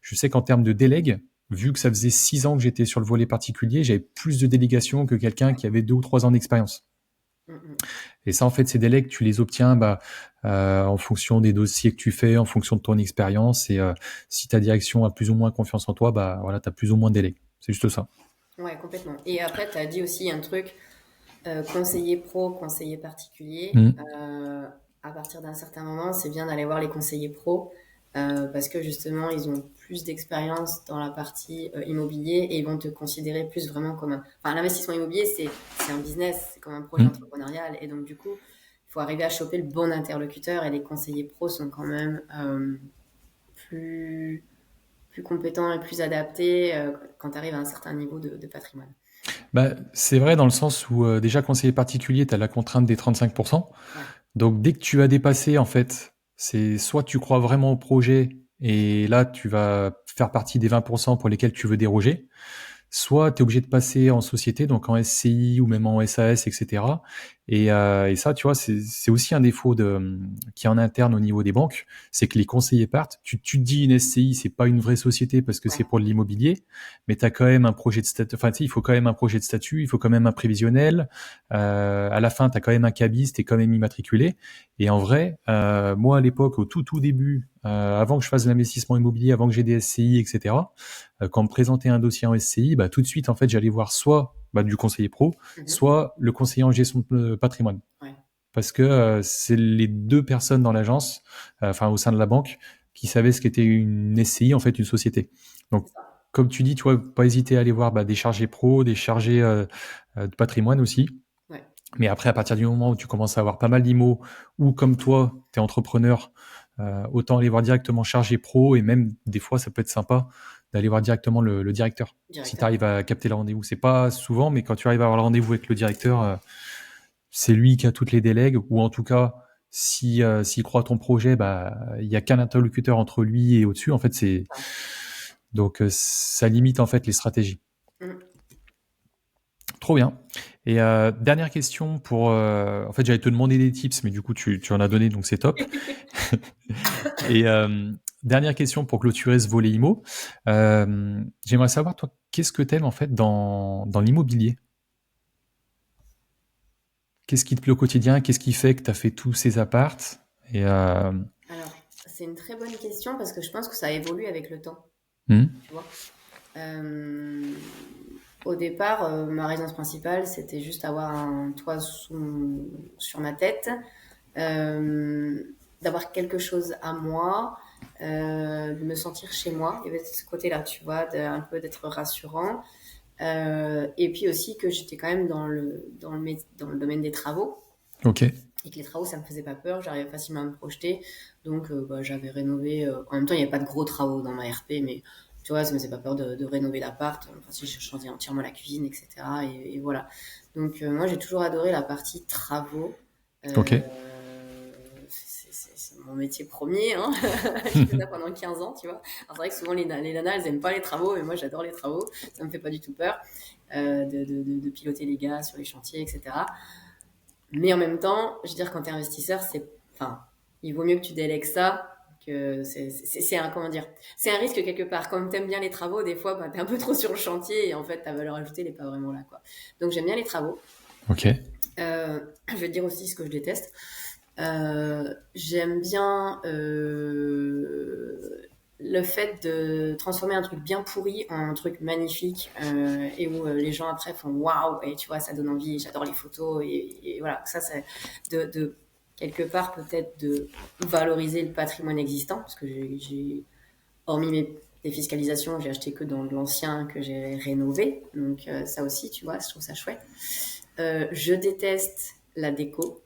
Je sais qu'en termes de délègue, vu que ça faisait 6 ans que j'étais sur le volet particulier, j'avais plus de délégations que quelqu'un qui avait 2 ou 3 ans d'expérience. Mhm. Et ça, en fait, ces délais, tu les obtiens en fonction des dossiers que tu fais, en fonction de ton expérience. Et si ta direction a plus ou moins confiance en toi, bah voilà, tu as plus ou moins de délais. C'est juste ça. Ouais, complètement. Et après, tu as dit aussi un truc, conseiller pro, conseiller particulier. Mm. À partir d'un certain moment, c'est bien d'aller voir les conseillers pro parce que justement, ils ont plus d'expérience dans la partie immobilier et ils vont te considérer plus vraiment comme un... Enfin, l'investissement immobilier, c'est un business, c'est comme un projet Mm. entrepreneurial. Et donc, du coup, il faut arriver à choper le bon interlocuteur et les conseillers pro sont quand même plus, plus compétents et plus adaptés quand tu arrives à un certain niveau de patrimoine. Bah, c'est vrai dans le sens où déjà conseiller particulier, tu as la contrainte des 35%. Ouais, Donc dès que tu as dépassé, en fait, c'est soit tu crois vraiment au projet et là tu vas faire partie des 20% pour lesquels tu veux déroger, soit tu es obligé de passer en société, donc en SCI ou même en SAS, etc. Et ça, tu vois, c'est aussi un défaut qui est en interne au niveau des banques, c'est que les conseillers partent. Tu te dis une SCI, c'est pas une vraie société parce que c'est ouais, pour de l'immobilier, mais tu as quand même un projet de statut. Enfin, tu sais, il faut quand même un projet de statut, il faut quand même un prévisionnel. À la fin, tu as quand même un cabis, tu es quand même immatriculé. Et en vrai, moi à l'époque, au tout début, avant que je fasse l'investissement immobilier, avant que j'ai des SCI, etc. Quand on me présentait un dossier en SCI, bah, tout de suite, en fait, j'allais voir soit du conseiller pro, mhm, soit le conseiller en gestion de patrimoine. ouais, Parce que c'est les deux personnes dans l'agence, enfin au sein de la banque, qui savaient ce qu'était une SCI, en fait, une société. Donc, c'est ça. comme tu dis, tu vois, pas hésiter à aller voir des chargés pro, des chargés de patrimoine aussi. Ouais. Mais après, à partir du moment où tu commences à avoir pas mal d'IMO, ou comme toi, tu es entrepreneur, autant aller voir directement chargé pro, et même des fois, ça peut être sympa d'aller voir directement le directeur. Si tu Directeur. arrives à capter le rendez-vous, c'est pas souvent, mais quand tu arrives à avoir le rendez-vous avec le directeur, c'est lui qui a toutes les délègues, ou en tout cas, si s'il croit à ton projet, bah il y a qu'un interlocuteur entre lui et au-dessus. En fait, c'est Ah. donc ça limite en fait les stratégies. Mm. Trop bien. Et dernière question pour. En fait, j'allais te demander des tips, mais du coup, tu en as donné, donc c'est top. Et dernière question pour clôturer ce volet IMO. J'aimerais savoir, toi, qu'est-ce que tu aimes en fait dans l'immobilier? Qu'est-ce qui te plaît au quotidien? Qu'est-ce qui fait que tu as fait tous ces appartes? Et Alors, c'est une très bonne question parce que je pense que ça évolue avec le temps, hmm, tu vois. Euh, Au départ, ma résidence principale, c'était juste avoir un toit sur ma tête, euh, d'avoir quelque chose à moi, de me sentir chez moi. Il y avait ce côté-là, tu vois, un peu d'être rassurant. Et puis aussi que j'étais quand même dans le domaine des travaux. ok. Et que les travaux, ça me faisait pas peur, j'arrivais facilement à me projeter. Donc, bah, j'avais rénové. En même temps, il n'y avait pas de gros travaux dans ma RP, mais tu vois, ça me faisait pas peur de rénover l'appart. Enfin, si je changeais entièrement la cuisine, etc. Et voilà. Donc, moi, j'ai toujours adoré la partie travaux. Ok. Euh, c'est mon métier premier. Hein. J'ai fait ça pendant 15 ans, tu vois. Alors, c'est vrai que souvent, les nanas, elles aiment pas les travaux, mais moi, j'adore les travaux. Ça me fait pas du tout peur de piloter les gars sur les chantiers, etc. Mais en même temps, je veux dire, quand tu es investisseur, enfin, il vaut mieux que tu délègues ça que c'est un, comment dire, c'est un risque quelque part. Comme tu aimes bien les travaux, des fois, bah, tu es un peu trop sur le chantier et en fait, ta valeur ajoutée n'est pas vraiment là, quoi. Donc, j'aime bien les travaux. Ok. Je vais te dire aussi ce que je déteste. J'aime bien le fait de transformer un truc bien pourri en un truc magnifique et où les gens après font waouh et tu vois ça donne envie. J'adore les photos et voilà ça c'est de quelque part peut-être de valoriser le patrimoine existant, parce que hormis mes défiscalisations, j'ai acheté que dans l'ancien que j'ai rénové. Donc ça aussi, tu vois, je trouve ça chouette. Je déteste la déco.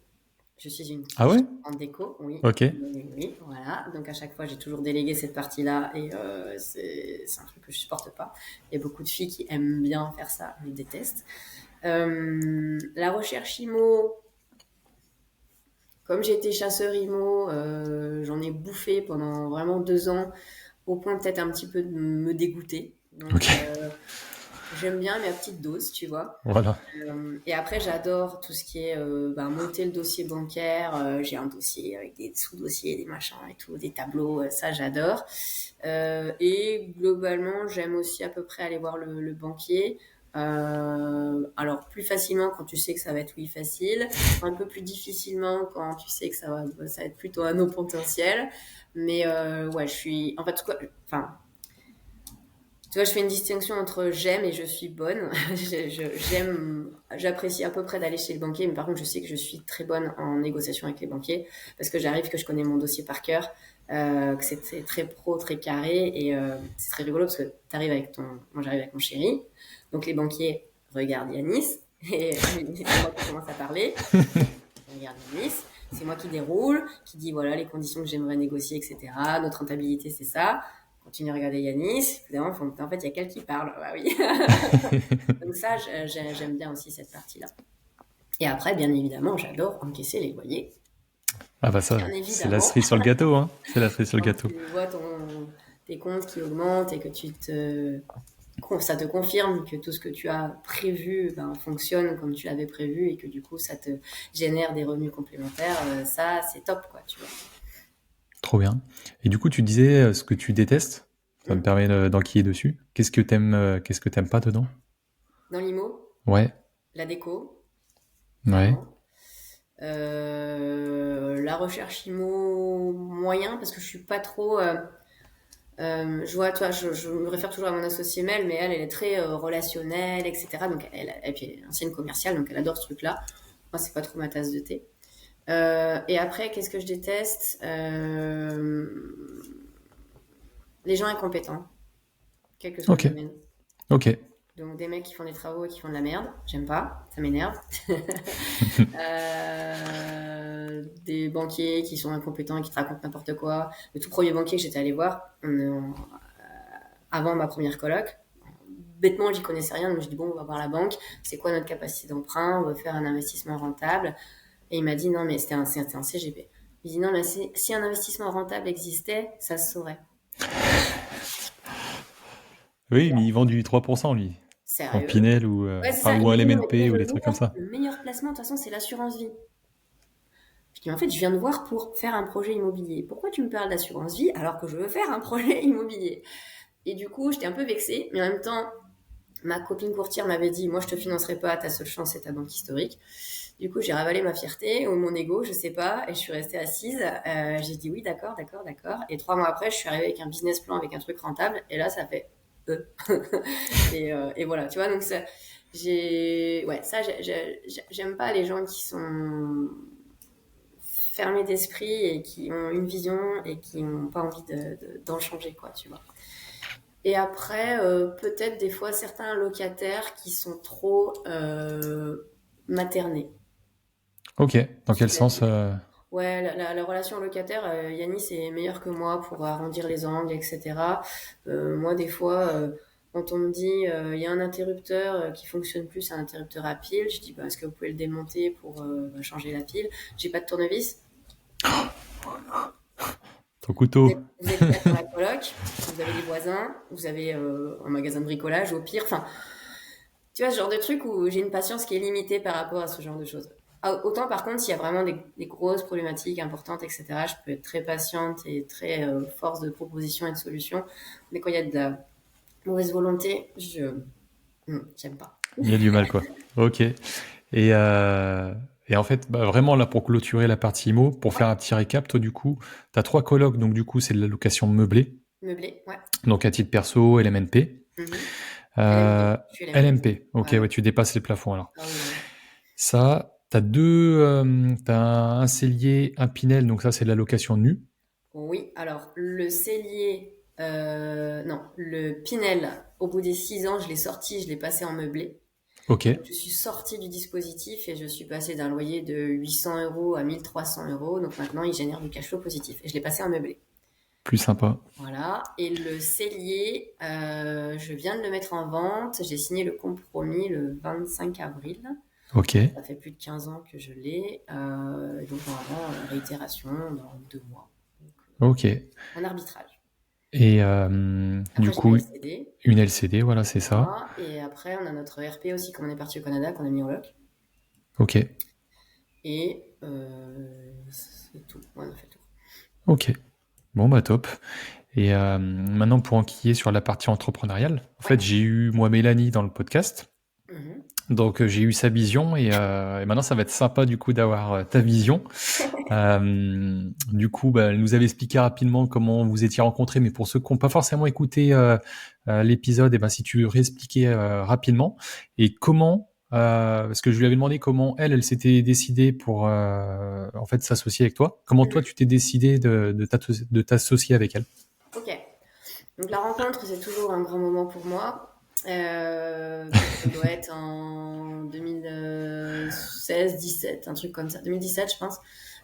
Je suis une Ah quiche ouais? en déco, oui. Ok. Oui, oui, voilà. Donc à chaque fois, j'ai toujours délégué cette partie-là et c'est un truc que je supporte pas. Il y a beaucoup de filles qui aiment bien faire ça, je déteste. La recherche IMO, comme j'étais chasseur IMO, j'en ai bouffé pendant vraiment 2 ans, au point peut-être un petit peu de me dégoûter. Donc Ok. j'aime bien mes petites doses, tu vois. Voilà. Et après, j'adore tout ce qui est monter le dossier bancaire. J'ai un dossier avec des sous-dossiers, des machins et tout, des tableaux. Ça, j'adore. Et globalement, j'aime aussi à peu près aller voir le banquier. Alors, plus facilement quand tu sais que ça va être oui facile. Un peu plus difficilement quand tu sais que ça va être plutôt un non potentiel. Mais ouais, je suis... En fait, quoi, enfin, tu vois, je fais une distinction entre j'aime et je suis bonne. J'apprécie à peu près d'aller chez le banquier, mais par contre, je sais que je suis très bonne en négociation avec les banquiers parce que j'arrive, que je connais mon dossier par cœur, que c'est très pro, très carré et c'est très rigolo parce que t'arrives avec moi j'arrive avec mon chéri, donc les banquiers regardent Yanis et c'est moi qui commence à parler. On regarde Yanis, c'est moi qui déroule, qui dit voilà les conditions que j'aimerais négocier, etc. Notre rentabilité, c'est ça. Continue à regarder Yanis. Évidemment, en fait, il y a quelqu'un qui parle. Bah oui. Donc ça, j'aime bien aussi cette partie-là. Et après, bien évidemment, j'adore encaisser les loyers. Ah bah ça, Bien c'est la évidemment, cerise sur le gâteau, hein. C'est la cerise sur le quand gâteau. tu vois tes comptes qui augmentent et que ça te confirme que tout ce que tu as prévu fonctionne comme tu l'avais prévu et que du coup, ça te génère des revenus complémentaires, ça, c'est top, quoi, tu vois. Trop bien. Et du coup, tu disais ce que tu détestes. Ça me permet d'enquiller dessus. Qu'est-ce que t'aimes pas dedans? Dans l'IMO, Ouais, la déco, ouais. clairement. La recherche IMO moyen parce que je suis pas trop. Je vois, toi, je me réfère toujours à mon associée Mel, mais elle est très relationnelle, etc. Donc et puis elle est ancienne commerciale, donc elle adore ce truc-là. Moi, c'est pas trop ma tasse de thé. Et après, qu'est-ce que je déteste Les gens incompétents, quel que soit le Ok, domaine. ok. Donc des mecs qui font des travaux et qui font de la merde, j'aime pas, ça m'énerve. Des banquiers qui sont incompétents et qui te racontent n'importe quoi. Le tout premier banquier que j'étais allé voir, avant ma première coloc, bêtement j'y connaissais rien, donc je dis bon on va voir la banque, c'est quoi notre capacité d'emprunt, on veut faire un investissement rentable. Et il m'a dit non mais c'était un CGP. Il dit non mais si un investissement rentable existait, ça se saurait. Oui, mais il vend du 3%, lui. En Sérieux? Pinel Ouais, c'est ça. Il ou m'a un dit, non, mais LMNP ou des trucs comme ça. le meilleur placement, de toute façon, c'est l'assurance vie. Je dis, en fait, je viens de voir pour faire un projet immobilier. Pourquoi tu me parles d'assurance vie alors que je veux faire un projet immobilier? Et du coup, j'étais un peu vexée, mais en même temps, ma copine courtière m'avait dit, moi, je te financerai pas, ta seule chance, c'est ta banque historique. Du coup, j'ai ravalé ma fierté ou mon ego, je sais pas, et je suis restée assise. J'ai dit oui, d'accord, d'accord, d'accord. Et 3 mois après, je suis arrivée avec un business plan, avec un truc rentable, et là, ça fait et voilà, tu vois, donc ça, j'aime pas les gens qui sont fermés d'esprit et qui ont une vision et qui n'ont pas envie d'en changer, quoi, tu vois. Et après, peut-être des fois certains locataires qui sont trop maternés. Ok, dans quel sens C'est-à-dire, ouais, la relation locataire, Yanis est meilleur que moi pour arrondir les angles, etc. Moi, des fois, quand on me dit il y a un interrupteur qui fonctionne plus, un interrupteur à pile, je dis bah, est-ce que vous pouvez le démonter pour changer la pile? J'ai pas de tournevis. ton couteau? Vous êtes 4 dans la coloc, vous avez des voisins, vous avez un magasin de bricolage au pire. Enfin, tu vois, ce genre de truc où j'ai une patience qui est limitée par rapport à ce genre de choses. Autant par contre, s'il y a vraiment des grosses problématiques importantes, etc., je peux être très patiente et très force de proposition et de solution. Mais quand il y a de la mauvaise volonté, j'aime pas. Il y a du mal, quoi. Ok. Et en fait, bah, vraiment là pour clôturer la partie IMO, pour Ouais, faire un petit récap, toi du coup, tu as 3 colocs, donc du coup c'est de la location meublée, meublé, ouais. donc à titre perso, LMNP. Mhm. LMP, Euh, je suis LMP. LMP, ok, Ouais, ouais, ouais. tu dépasses les plafonds alors. Ah oui, oui. Ça, t'as un cellier, un Pinel, donc ça c'est de la location nue. Oui, alors le cellier, non, le Pinel, au bout des 6 ans, je l'ai sorti, je l'ai passé en meublé. Ok, Je suis sortie du dispositif et je suis passée d'un loyer de 800 euros à 1300 euros. Donc maintenant, il génère du cash flow positif. Et je l'ai passé en meublé. plus sympa. Voilà. Et le cellier, je viens de le mettre en vente. J'ai signé le compromis le 25 avril. Ok, Ça fait plus de 15 ans que je l'ai. Donc normalement, réitération dans 2 mois. Donc, ok. en arbitrage. Et du Après, j'ai ma coup, LCD. une LCD, voilà, c'est ça. Voilà. Et après, on a notre RP aussi, comme on est parti au Canada, qu'on a mis en loc. Ok, Et c'est tout. Ouais, on a fait le tour. ok. Bon, bah top. Et maintenant, pour enquiller sur la partie entrepreneuriale, en Ouais. fait, j'ai eu, moi, Mélanie dans le podcast. Mhm. Donc, j'ai eu sa vision et maintenant, ça va être sympa, du coup, d'avoir ta vision. Du coup, bah, elle nous avait expliqué rapidement comment vous étiez rencontrés, mais pour ceux qui n'ont pas forcément écouté l'épisode, et ben, si tu réexpliquais rapidement et comment, parce que je lui avais demandé comment elle s'était décidée pour en fait s'associer avec toi. Comment toi, Mhm. tu t'es décidé de t'associer avec elle? Ok. Donc la rencontre, c'est toujours un grand moment pour moi. Ça doit être en 2016-17, un truc comme ça. 2017, je pense.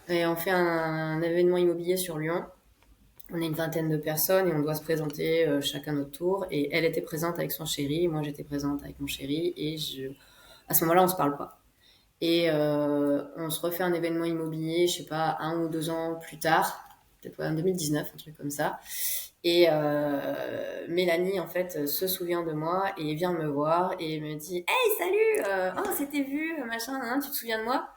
Et on fait un événement immobilier sur Lyon. On est une vingtaine de personnes et on doit se présenter chacun notre tour. Et elle était présente avec son chéri, moi j'étais présente avec mon chéri. À ce moment-là, on se parle pas. Et on se refait un événement immobilier, je sais pas, 1 ou 2 ans plus tard, peut-être en 2019, un truc comme ça. Et Mélanie, en fait, se souvient de moi et vient me voir et me dit: Hey, salut! Oh, c'était vu, machin, hein, tu te souviens de moi?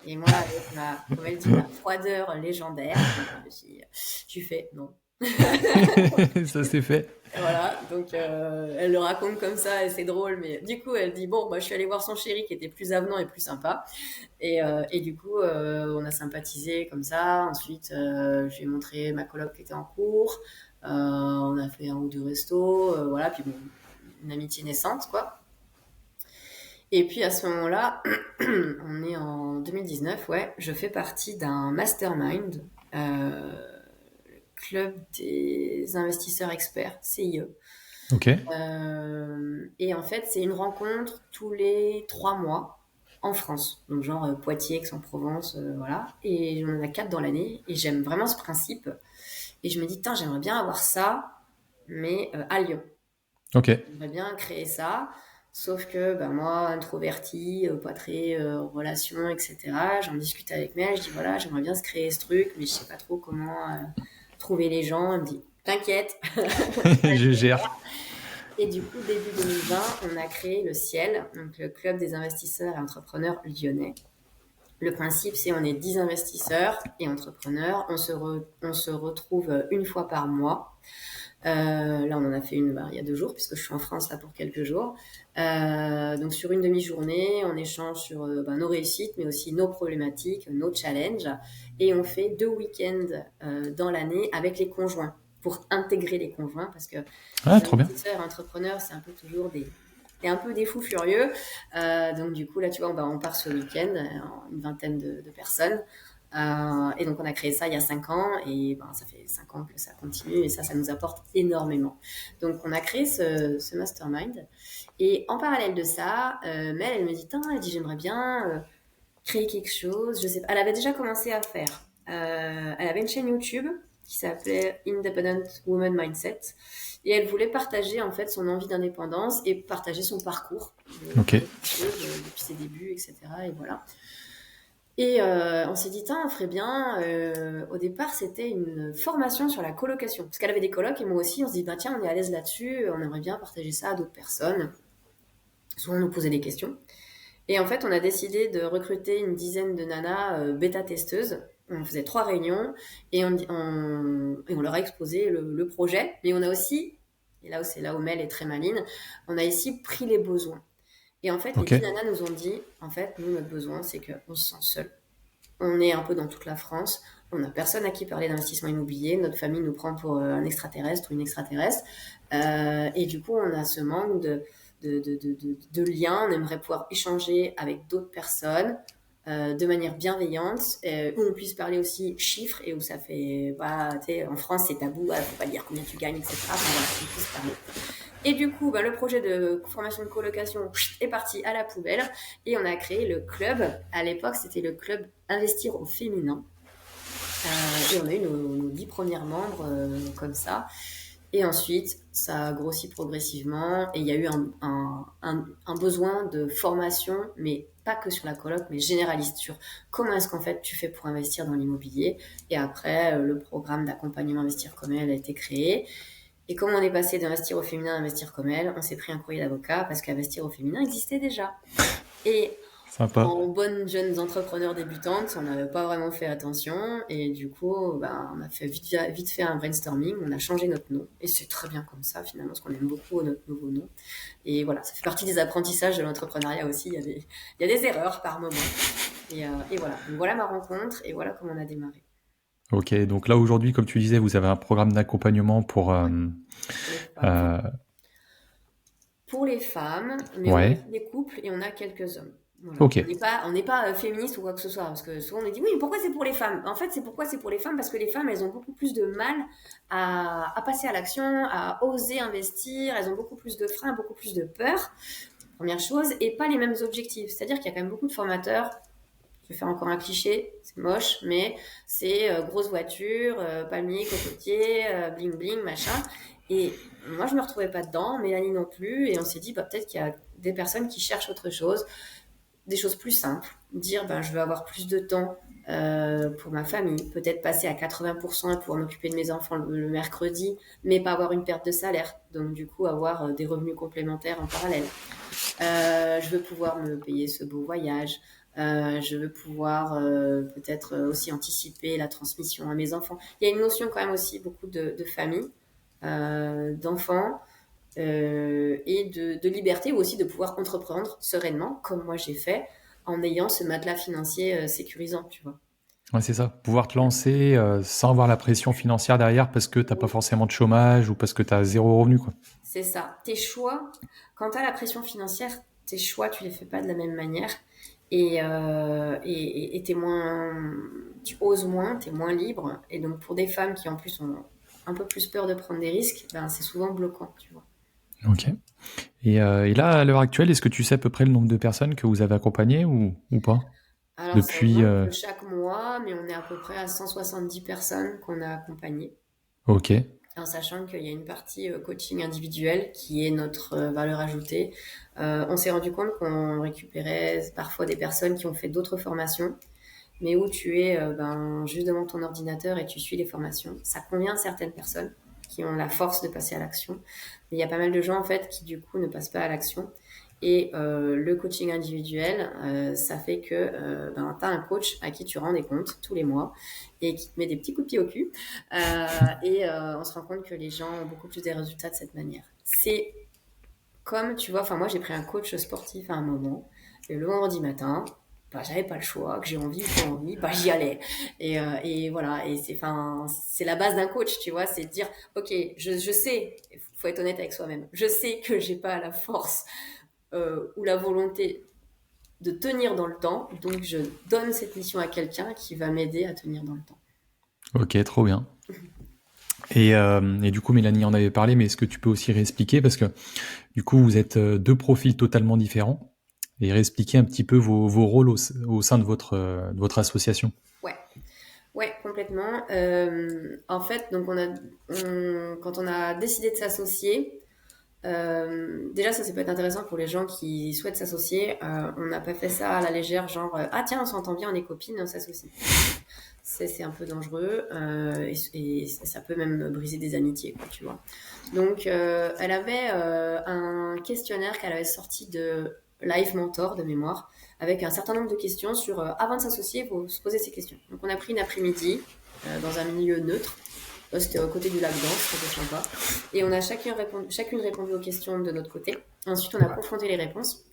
Et moi, avec comme elle dit, ma froideur légendaire, tu fais non. Ça s'est fait. Voilà, donc elle le raconte comme ça et c'est drôle, mais du coup elle dit bon, bah, je suis allée voir son chéri qui était plus avenant et plus sympa, et du coup on a sympathisé comme ça. Ensuite je lui ai montré ma coloc qui était en cours, on a fait 1 ou 2 restos, voilà, puis bon, une amitié naissante quoi. Et puis à ce moment-là, on est en 2019, ouais, je fais partie d'un mastermind, Club des investisseurs experts, CIE. Ok, Et en fait, c'est une rencontre tous les 3 mois en France. Donc, genre Poitiers, Aix-en-Provence, voilà. Et on en a 4 dans l'année. Et j'aime vraiment ce principe. Et je me dis, tiens, j'aimerais bien avoir ça, mais à Lyon. ok. J'aimerais bien créer ça. Sauf que ben, moi, introvertie, pas très relation, etc., j'en discute avec Mel. Je dis, voilà, j'aimerais bien se créer ce truc, mais je sais pas trop comment trouver les gens. Elle me dit, t'inquiète. Je gère. Et du coup, début 2020, on a créé le Ciel, donc le Club des investisseurs et entrepreneurs lyonnais. Le principe, c'est on est 10 investisseurs et entrepreneurs. On se retrouve une fois par mois. Là, on en a fait une il y a 2 jours, puisque je suis en France là pour quelques jours. Donc, sur une demi-journée, on échange sur nos réussites, mais aussi nos problématiques, nos challenges. Et on fait 2 week-ends dans l'année avec les conjoints, pour intégrer les conjoints, parce que Ah, les trop bien. investisseurs et entrepreneurs, c'est un peu toujours un peu des fous furieux. Donc, du coup, là, tu vois, on part ce week-end, une vingtaine de personnes. Et donc, on a créé ça il y a 5 ans et ben, ça fait 5 ans que ça continue et ça nous apporte énormément. Donc, on a créé ce mastermind. Et en parallèle de ça, Mel, elle me dit, elle dit, j'aimerais bien créer quelque chose. Je sais pas. Elle avait déjà commencé à faire. Elle avait une chaîne YouTube qui s'appelait Independent Woman Mindset. Et elle voulait partager en fait son envie d'indépendance et partager son parcours Ok, depuis ses débuts, etc. Et voilà. Et on s'est dit, on ferait bien. Au départ, c'était une formation sur la colocation. Parce qu'elle avait des colocs et moi aussi, on se dit, bah tiens, on est à l'aise là-dessus, on aimerait bien partager ça à d'autres personnes. Souvent, on nous posait des questions. Et en fait, on a décidé de recruter une dizaine de nanas bêta-testeuses. On faisait 3 réunions et on leur a exposé le projet. Mais on a aussi, et là c'est là où Mel est très maline, on a ici pris les besoins. Et en fait, les ok. 10 nanas nous ont dit, en fait, nous, notre besoin, c'est qu'on se sent seul. On est un peu dans toute la France. On n'a personne à qui parler d'investissement immobilier. Notre famille nous prend pour un extraterrestre ou une extraterrestre. Et du coup, on a ce manque de liens. On aimerait pouvoir échanger avec d'autres personnes, de manière bienveillante, où on puisse parler aussi chiffres et où ça fait, bah, tu sais, en France c'est tabou, faut pas dire combien tu gagnes, etc. Enfin, voilà, on puisse parler. Et du coup, bah, le projet de formation de colocation est parti à la poubelle et on a créé le club. À l'époque, c'était le club Investir au féminin. Et on a eu nos 10 premières membres comme ça. Et ensuite, ça a grossi progressivement et il y a eu un besoin de formation, mais pas que sur la coloc, mais généraliste sur comment est-ce qu'en fait tu fais pour investir dans l'immobilier. Et après, le programme d'accompagnement Investir comme elle a été créé. Et comme on est passé d'investir au féminin à investir comme elle, on s'est pris un courrier d'avocat parce qu'investir au féminin existait déjà. Et Sympa. en bonnes jeunes entrepreneurs débutantes, on n'avait pas vraiment fait attention et du coup, ben, on a fait vite fait un brainstorming, on a changé notre nom et c'est très bien comme ça finalement parce qu'on aime beaucoup notre nouveau nom. Et voilà, ça fait partie des apprentissages de l'entrepreneuriat aussi, il y a des erreurs par moment. Et voilà, donc voilà ma rencontre et voilà comment on a démarré. Ok, donc là aujourd'hui, comme tu disais, vous avez un programme d'accompagnement Ouais, pour les femmes. euh, Pour les femmes, mais on a ouais, aussi des couples et on a quelques hommes. Voilà. ok, On n'est pas féministe ou quoi que ce soit, parce que souvent on nous dit oui, pourquoi c'est pour les femmes? En fait, c'est pour les femmes parce que les femmes, elles ont beaucoup plus de mal à passer à l'action, à oser investir, elles ont beaucoup plus de freins, beaucoup plus de peur, première chose, et pas les mêmes objectifs. C'est-à-dire qu'il y a quand même beaucoup de formateurs, je vais faire encore un cliché, c'est moche, mais c'est grosse voiture, palmier, cocotier, bling bling, machin. Et moi, je me retrouvais pas dedans, Mélanie non plus, et on s'est dit, bah, peut-être qu'il y a des personnes qui cherchent autre chose, des choses plus simples. Dire, ben, je veux avoir plus de temps pour ma famille, peut-être passer à 80% et pouvoir m'occuper de mes enfants le mercredi, mais pas avoir une perte de salaire. Donc, du coup, avoir des revenus complémentaires en parallèle. Je veux pouvoir me payer ce beau voyage. Je veux pouvoir peut-être aussi anticiper la transmission à mes enfants. Il y a une notion quand même aussi beaucoup de famille, d'enfants et de liberté ou aussi de pouvoir entreprendre sereinement, comme moi j'ai fait, en ayant ce matelas financier sécurisant, tu vois. ouais, c'est ça. Pouvoir te lancer sans avoir la pression financière derrière parce que t'as pas forcément de chômage ou parce que t'as zéro revenu, quoi. C'est ça. Tes choix, quand tu as la pression financière, tes choix, tu les fais pas de la même manière. Et t'es moins, tu oses moins, tu es moins libre. Et donc, pour des femmes qui en plus ont un peu plus peur de prendre des risques, ben, c'est souvent bloquant, tu vois. Ok. Et là, à l'heure actuelle, est-ce que tu sais à peu près le nombre de personnes que vous avez accompagnées ou pas? Alors, ça Depuis. augmente chaque mois, mais on est à peu près à 170 personnes qu'on a accompagnées. Ok. En sachant qu'il y a une partie coaching individuel qui est notre valeur ajoutée. On s'est rendu compte qu'on récupérait parfois des personnes qui ont fait d'autres formations, mais où tu es ben, juste devant ton ordinateur et tu suis les formations. Ça convient à certaines personnes qui ont la force de passer à l'action. Mais il y a pas mal de gens en fait qui du coup ne passent pas à l'action. Et le coaching individuel, ça fait que ben, tu as un coach à qui tu rends des comptes tous les mois et qui te met des petits coups de pied au cul. On se rend compte que les gens ont beaucoup plus des résultats de cette manière. C'est comme, tu vois, enfin moi j'ai pris un coach sportif à un moment, et le vendredi matin, bah, j'avais pas le choix, que j'ai envie ou pas envie, bah j'y allais. Et voilà, et c'est la base d'un coach, tu vois, c'est de dire, ok, je sais, il faut être honnête avec soi-même, je sais que j'ai pas la force ou la volonté de tenir dans le temps, donc je donne cette mission à quelqu'un qui va m'aider à tenir dans le temps. Ok, trop bien. Et du coup, Mélanie en avait parlé, mais est-ce que tu peux aussi réexpliquer? Parce que du coup, vous êtes deux profils totalement différents. Et réexpliquer un petit peu vos rôles au sein de votre association. Ouais. Ouais, complètement. En fait, donc quand on a décidé de s'associer, déjà ça peut être intéressant pour les gens qui souhaitent s'associer. On n'a pas fait ça à la légère, genre ah tiens on s'entend bien, on est copines, on s'associe. C'est un peu dangereux et ça peut même briser des amitiés, quoi, tu vois. Donc elle avait un questionnaire qu'elle avait sorti de Live Mentor de mémoire avec un certain nombre de questions sur avant de s'associer, il faut se poser ces questions. Donc on a pris une après-midi dans un milieu neutre. C'était au côté du lac d'Anse, c'était sympa. Et on a chacune répondu aux questions de notre côté. Ensuite, on a confronté les réponses.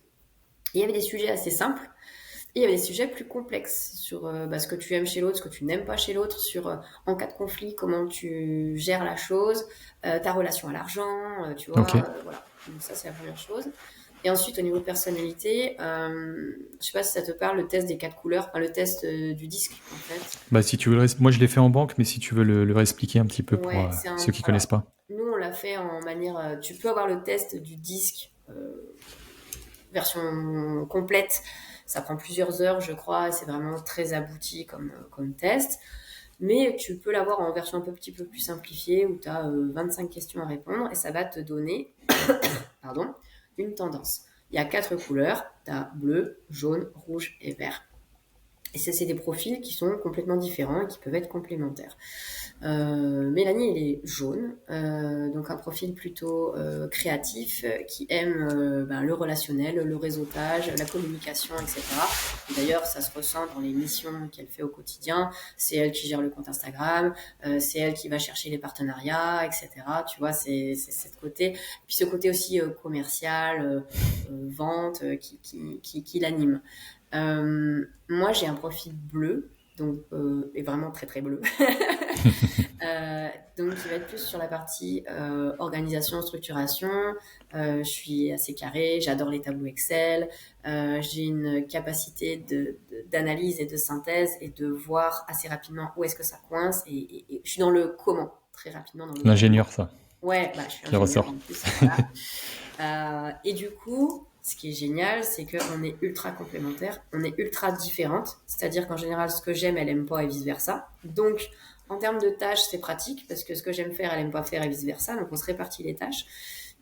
Et il y avait des sujets assez simples. Et il y avait des sujets plus complexes sur ce que tu aimes chez l'autre, ce que tu n'aimes pas chez l'autre, sur en cas de conflit, comment tu gères la chose, ta relation à l'argent, tu vois, Ok. voilà. Donc ça, c'est la première chose. Et ensuite, au niveau de personnalité, je sais pas si ça te parle, le test des 4 couleurs, enfin, le test du disque, en fait. Bah, si tu veux moi, je l'ai fait en banque, mais si tu veux le réexpliquer un petit peu pour Ouais, ceux qui connaissent alors, pas. nous, on l'a fait en manière. Tu peux avoir le test du disque version complète. Ça prend plusieurs heures, je crois, et c'est vraiment très abouti comme test. Mais tu peux l'avoir en version un petit peu plus simplifiée où tu as 25 questions à répondre et ça va te donner pardon, une tendance. Il y a 4 couleurs, tu as bleu, jaune, rouge et vert. Et c'est des profils qui sont complètement différents et qui peuvent être complémentaires. Mélanie, elle est jaune, donc un profil plutôt créatif qui aime le relationnel, le réseautage, la communication, etc. Et d'ailleurs, ça se ressent dans les missions qu'elle fait au quotidien. C'est elle qui gère le compte Instagram, c'est elle qui va chercher les partenariats, etc. Tu vois, c'est ce côté. Et puis ce côté aussi commercial, vente, qui l'anime. Moi, j'ai un profil bleu, donc et vraiment très très bleu. Donc, il va être plus sur la partie organisation, structuration. Je suis assez carrée, j'adore les tableaux Excel. J'ai une capacité d'analyse et de synthèse et de voir assez rapidement où est-ce que ça coince. Et je suis dans le comment, très rapidement dans le comment. L'ingénieur, ça, Ouais, bah, je suis qui ingénieure ressort. en plus, voilà. Et du coup, ce qui est génial, c'est qu'on est ultra complémentaires, on est ultra différentes. C'est-à-dire qu'en général, ce que j'aime, elle aime pas et vice-versa. Donc, en termes de tâches, c'est pratique parce que ce que j'aime faire, elle aime pas faire et vice-versa. Donc, on se répartit les tâches.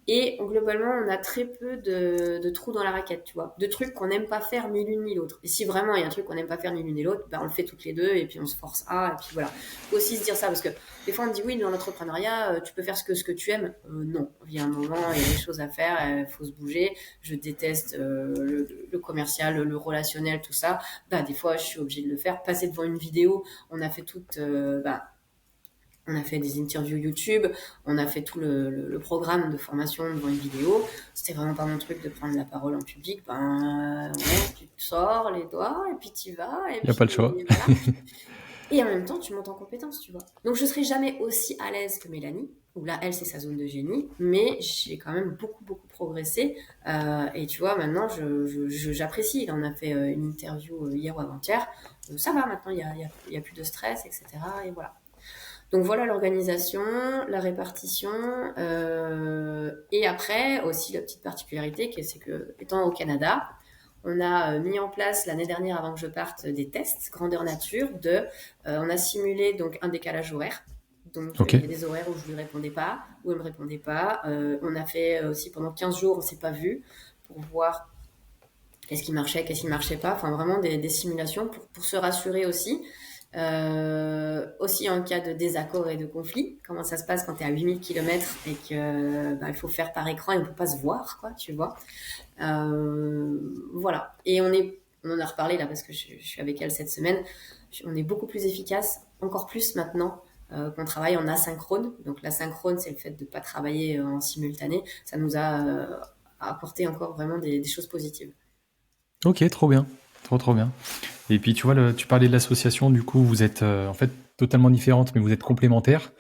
Et globalement, on a très peu de trous dans la raquette, tu vois. De trucs qu'on n'aime pas faire ni l'une ni l'autre. Et si vraiment il y a un truc qu'on n'aime pas faire ni l'une ni l'autre, ben on le fait toutes les deux et puis on se force à. Et puis voilà. Faut aussi se dire ça parce que des fois on me dit oui, dans l'entrepreneuriat, tu peux faire ce que tu aimes. Non. Il y a un moment, il y a des choses à faire, il faut se bouger. Je déteste le commercial, le relationnel, tout ça. Bah, des fois, je suis obligée de le faire. Passer devant une vidéo, on a fait on a fait des interviews YouTube, on a fait tout le programme de formation devant une vidéo. C'était vraiment pas mon truc de prendre la parole en public. Ben, ouais, tu te sors les doigts et puis tu vas et Il n'y a pas le puis choix. voilà. Et en même temps, tu montes en compétence, tu vois. Donc je serai jamais aussi à l'aise que Mélanie, où là, elle, c'est sa zone de génie, mais j'ai quand même beaucoup, beaucoup progressé. Et tu vois, maintenant, j'apprécie. Là, on a fait une interview hier ou avant-hier. Ça va, maintenant, il y a plus de stress, etc. Et voilà. Donc voilà l'organisation, la répartition, et après aussi la petite particularité, c'est que étant au Canada, on a mis en place l'année dernière avant que je parte des tests grandeur nature on a simulé donc un décalage horaire. Donc Ok. il y a des horaires où je lui répondais pas, où elle me répondait pas. On a fait aussi pendant 15 jours, on s'est pas vu pour voir qu'est-ce qui marchait pas. Enfin vraiment des simulations pour se rassurer aussi. Aussi en cas de désaccord et de conflit, comment ça se passe quand tu es à 8000 km et que il faut faire par écran et on peut pas se voir, quoi, tu vois. Voilà. Et on en a reparlé là parce que je suis avec elle cette semaine. On est beaucoup plus efficace, encore plus maintenant qu'on travaille en asynchrone. Donc l'asynchrone, c'est le fait de pas travailler en simultané. Ça nous a apporté encore vraiment des choses positives. Ok, trop bien. Trop, trop bien. Et puis, tu vois, tu parlais de l'association, du coup, vous êtes en fait totalement différentes, mais vous êtes complémentaires.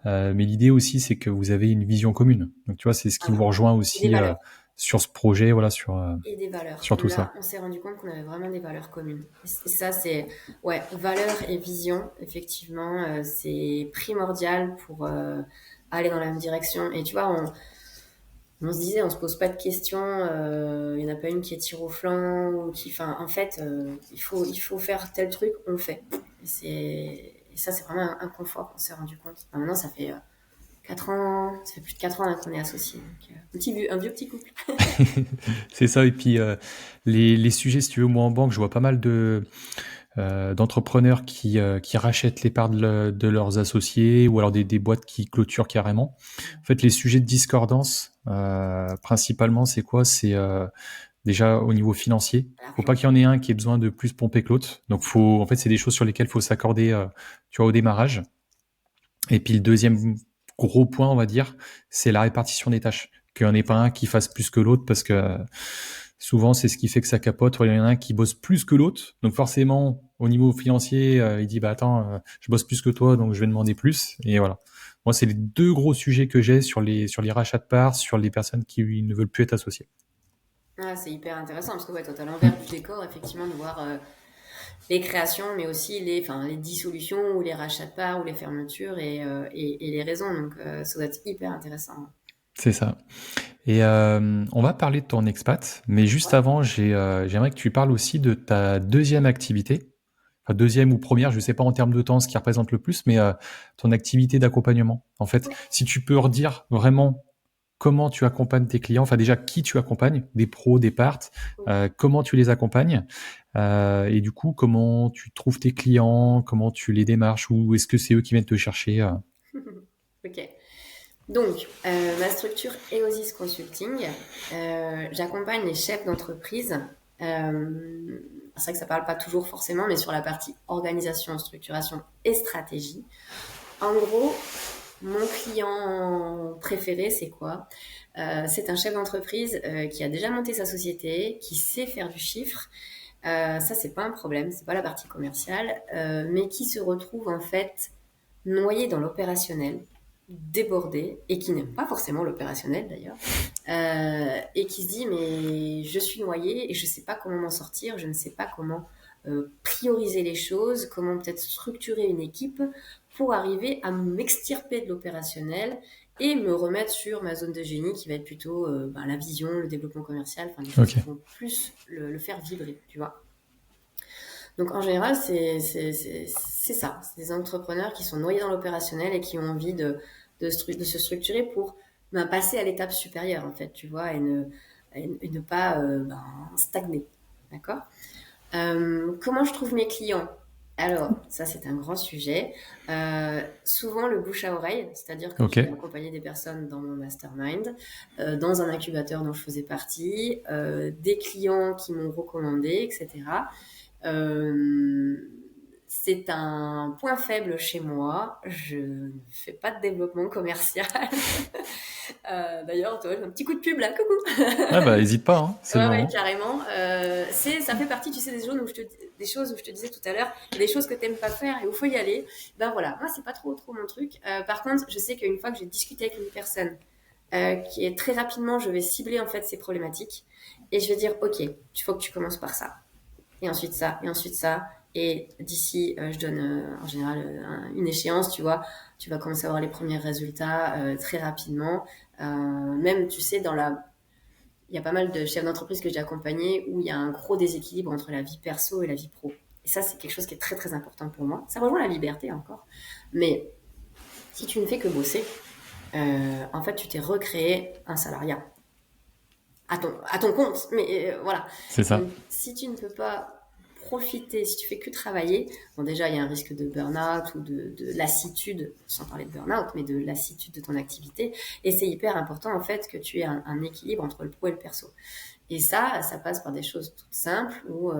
Ouais. Mais l'idée aussi, c'est que vous avez une vision commune. Donc, tu vois, c'est ce qui Ah oui. vous rejoint Et des aussi valeurs. sur ce projet, voilà, Et des valeurs. sur tout ça. Là, on s'est rendu compte qu'on avait vraiment des valeurs communes. Et ça, c'est, ouais, valeurs et vision, effectivement, c'est primordial pour aller dans la même direction. Et tu vois, on se disait, on se pose pas de questions, il y en a pas une qui est tire au flanc, ou qui, enfin, en fait, il faut faire tel truc, on le fait. Et ça, c'est vraiment un confort qu'on s'est rendu compte. Enfin, maintenant, ça fait 4 ans, ça fait plus de 4 ans là, qu'on est associés. Donc, un vieux petit couple. C'est ça. Et puis, les sujets, si tu veux, moi en banque, je vois pas mal d'entrepreneurs qui rachètent les parts de leurs associés ou alors des boîtes qui clôturent carrément. En fait, les sujets de discordance, principalement, c'est quoi? C'est déjà au niveau financier. Faut pas qu'il y en ait un qui ait besoin de plus pomper que l'autre. Donc, en fait, c'est des choses sur lesquelles faut s'accorder, tu vois, au démarrage. Et puis, le deuxième gros point, on va dire, c'est la répartition des tâches. Qu'il n'y en ait pas un qui fasse plus que l'autre parce que souvent, c'est ce qui fait que ça capote. Il y en a un qui bosse plus que l'autre. Donc forcément, au niveau financier, il dit, bah attends, je bosse plus que toi, donc je vais demander plus. Et voilà. Moi, c'est les deux gros sujets que j'ai sur les rachats de parts, sur les personnes qui ne veulent plus être associées. Ouais, c'est hyper intéressant parce que ouais, toi, t'as l'envers du décor, effectivement, de voir les créations, mais aussi les dissolutions ou les rachats de parts ou les fermetures et les raisons. Donc, ça doit être hyper intéressant. C'est ça. Et on va parler de ton expat, mais juste Ouais. avant, j'aimerais que tu parles aussi de ta deuxième activité, enfin deuxième ou première, je sais pas en termes de temps ce qui représente le plus, mais ton activité d'accompagnement. En fait, si tu peux redire vraiment comment tu accompagnes tes clients, enfin déjà qui tu accompagnes, des pros, des parts, comment tu les accompagnes, et du coup comment tu trouves tes clients, comment tu les démarches, ou est-ce que c'est eux qui viennent te chercher Ok. Donc, ma structure Eosis Consulting, j'accompagne les chefs d'entreprise. C'est vrai que ça parle pas toujours forcément, mais sur la partie organisation, structuration et stratégie. En gros, mon client préféré, c'est quoi? C'est un chef d'entreprise qui a déjà monté sa société, qui sait faire du chiffre. Ça, c'est pas un problème, c'est pas la partie commerciale, mais qui se retrouve en fait noyé dans l'opérationnel, débordé, et qui n'aime pas forcément l'opérationnel d'ailleurs, et qui se dit mais je suis noyé et je ne sais pas comment m'en sortir, je ne sais pas comment prioriser les choses, comment peut-être structurer une équipe pour arriver à m'extirper de l'opérationnel et me remettre sur ma zone de génie qui va être plutôt la vision, le développement commercial, enfin des choses Ok, qui vont plus le faire vibrer, tu vois. Donc en général, c'est ça. C'est des entrepreneurs qui sont noyés dans l'opérationnel et qui ont envie de se structurer pour passer à l'étape supérieure, en fait, tu vois, et ne pas stagner. D'accord. Comment je trouve mes clients? Alors, ça, c'est un grand sujet. Souvent, le bouche à oreille, c'est-à-dire que ok, j'ai accompagné des personnes dans mon mastermind, dans un incubateur dont je faisais partie, des clients qui m'ont recommandé, etc. Euh, c'est un point faible chez moi. Je ne fais pas de développement commercial. D'ailleurs, toi, j'ai un petit coup de pub là, coucou. ah bah hésite pas, hein, c'est le Ouais, ouais, moment. carrément. Ça fait partie, tu sais, des choses où je te disais tout à l'heure, il y a des choses que t'aimes pas faire et où il faut y aller. Ben voilà, moi, c'est pas trop mon truc. Par contre, je sais qu'une fois que j'ai discuté avec une personne, qui est très rapidement, je vais cibler en fait ses problématiques et je vais dire, ok, il faut que tu commences par ça et ensuite ça, et ensuite ça. Et d'ici, je donne en général une échéance, tu vois, tu vas commencer à avoir les premiers résultats très rapidement. Même, tu sais, il y a pas mal de chefs d'entreprise que j'ai accompagnés où il y a un gros déséquilibre entre la vie perso et la vie pro. Et ça, c'est quelque chose qui est très très important pour moi. Ça rejoint la liberté encore. Mais si tu ne fais que bosser, en fait, tu t'es recréé un salariat à ton compte. Mais voilà. C'est ça. Donc, si tu ne peux pas profiter, si tu fais que travailler, bon, déjà, il y a un risque de burn-out ou de lassitude, sans parler de burn-out, mais de lassitude de ton activité. Et c'est hyper important, en fait, que tu aies un équilibre entre le pro et le perso. Et ça passe par des choses toutes simples où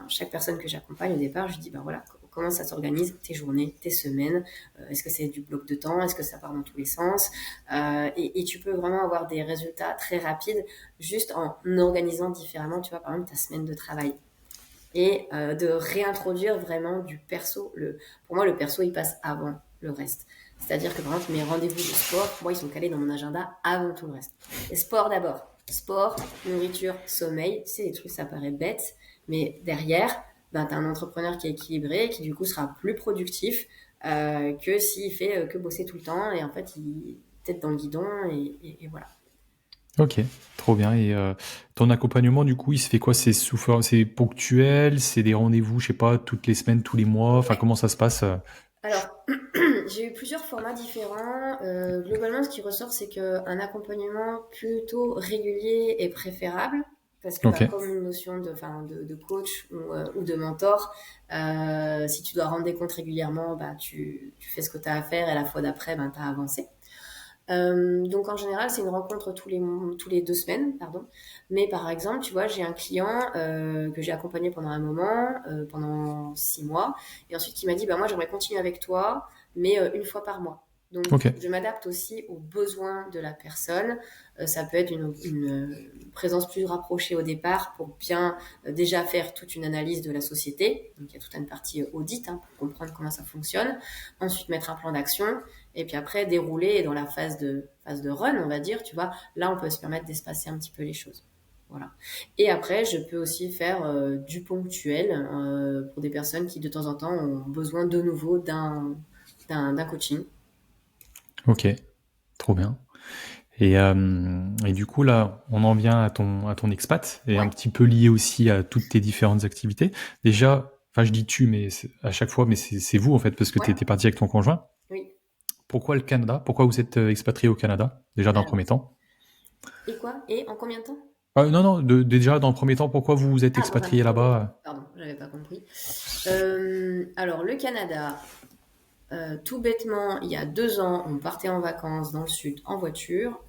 chaque personne que j'accompagne au départ, je dis ben voilà, comment ça s'organise tes journées, tes semaines, est-ce que c'est du bloc de temps, est-ce que ça part dans tous les sens, et tu peux vraiment avoir des résultats très rapides juste en organisant différemment, tu vois, par exemple ta semaine de travail. Et de réintroduire vraiment du perso. Pour moi, le perso, il passe avant le reste. C'est-à-dire que par exemple, mes rendez-vous de sport, moi, ils sont calés dans mon agenda avant tout le reste. Et sport d'abord. Sport, nourriture, sommeil. Tu sais, les trucs, ça paraît bête. Mais derrière, ben, tu as un entrepreneur qui est équilibré, qui du coup sera plus productif que s'il fait que bosser tout le temps. Et en fait, il est tête dans le guidon et voilà. Ok, trop bien. Et ton accompagnement, du coup, il se fait quoi? C'est ponctuel, c'est des rendez-vous, je sais pas, toutes les semaines, tous les mois. Enfin, Ouais. comment ça se passe? Alors, j'ai eu plusieurs formats différents. Globalement, ce qui ressort, c'est qu'un accompagnement plutôt régulier est préférable. Parce que Ok, comme une notion de coach ou de mentor, si tu dois rendre des comptes régulièrement, bah, tu fais ce que tu as à faire et la fois d'après, ben, tu as avancé. Donc en général, c'est une rencontre tous les 2 semaines, pardon. Mais par exemple, tu vois, j'ai un client que j'ai accompagné pendant un moment, pendant 6 mois, et ensuite qui m'a dit, bah moi j'aimerais continuer avec toi, mais une fois par mois. Donc ok, je m'adapte aussi aux besoins de la personne. Ça peut être une présence plus rapprochée au départ pour bien déjà faire toute une analyse de la société. Donc il y a toute une partie audit hein, pour comprendre comment ça fonctionne. Ensuite mettre un plan d'action et puis après, dérouler dans la phase de run, on va dire, tu vois, là, on peut se permettre d'espacer un petit peu les choses. Voilà. Et après, je peux aussi faire du ponctuel pour des personnes qui, de temps en temps, ont besoin de nouveau d'un coaching. Ok, trop bien. Et du coup, là, on en vient à ton expat, et un Ouais, petit peu lié aussi à toutes tes différentes activités. Déjà, enfin, je dis tu, mais à chaque fois, mais c'est vous, en fait, parce que tu ouais, étais parti avec ton conjoint. oui. Pourquoi le Canada? Pourquoi vous êtes expatrié au Canada, déjà dans le Alors, premier temps? et quoi? Et en combien de temps? Non, non, déjà dans le premier temps, pourquoi vous vous êtes Ah, dans un expatrié premier temps. là-bas? Pardon, j'avais pas compris. Alors, le Canada, tout bêtement, il y a 2 ans, on partait en vacances dans le sud en voiture.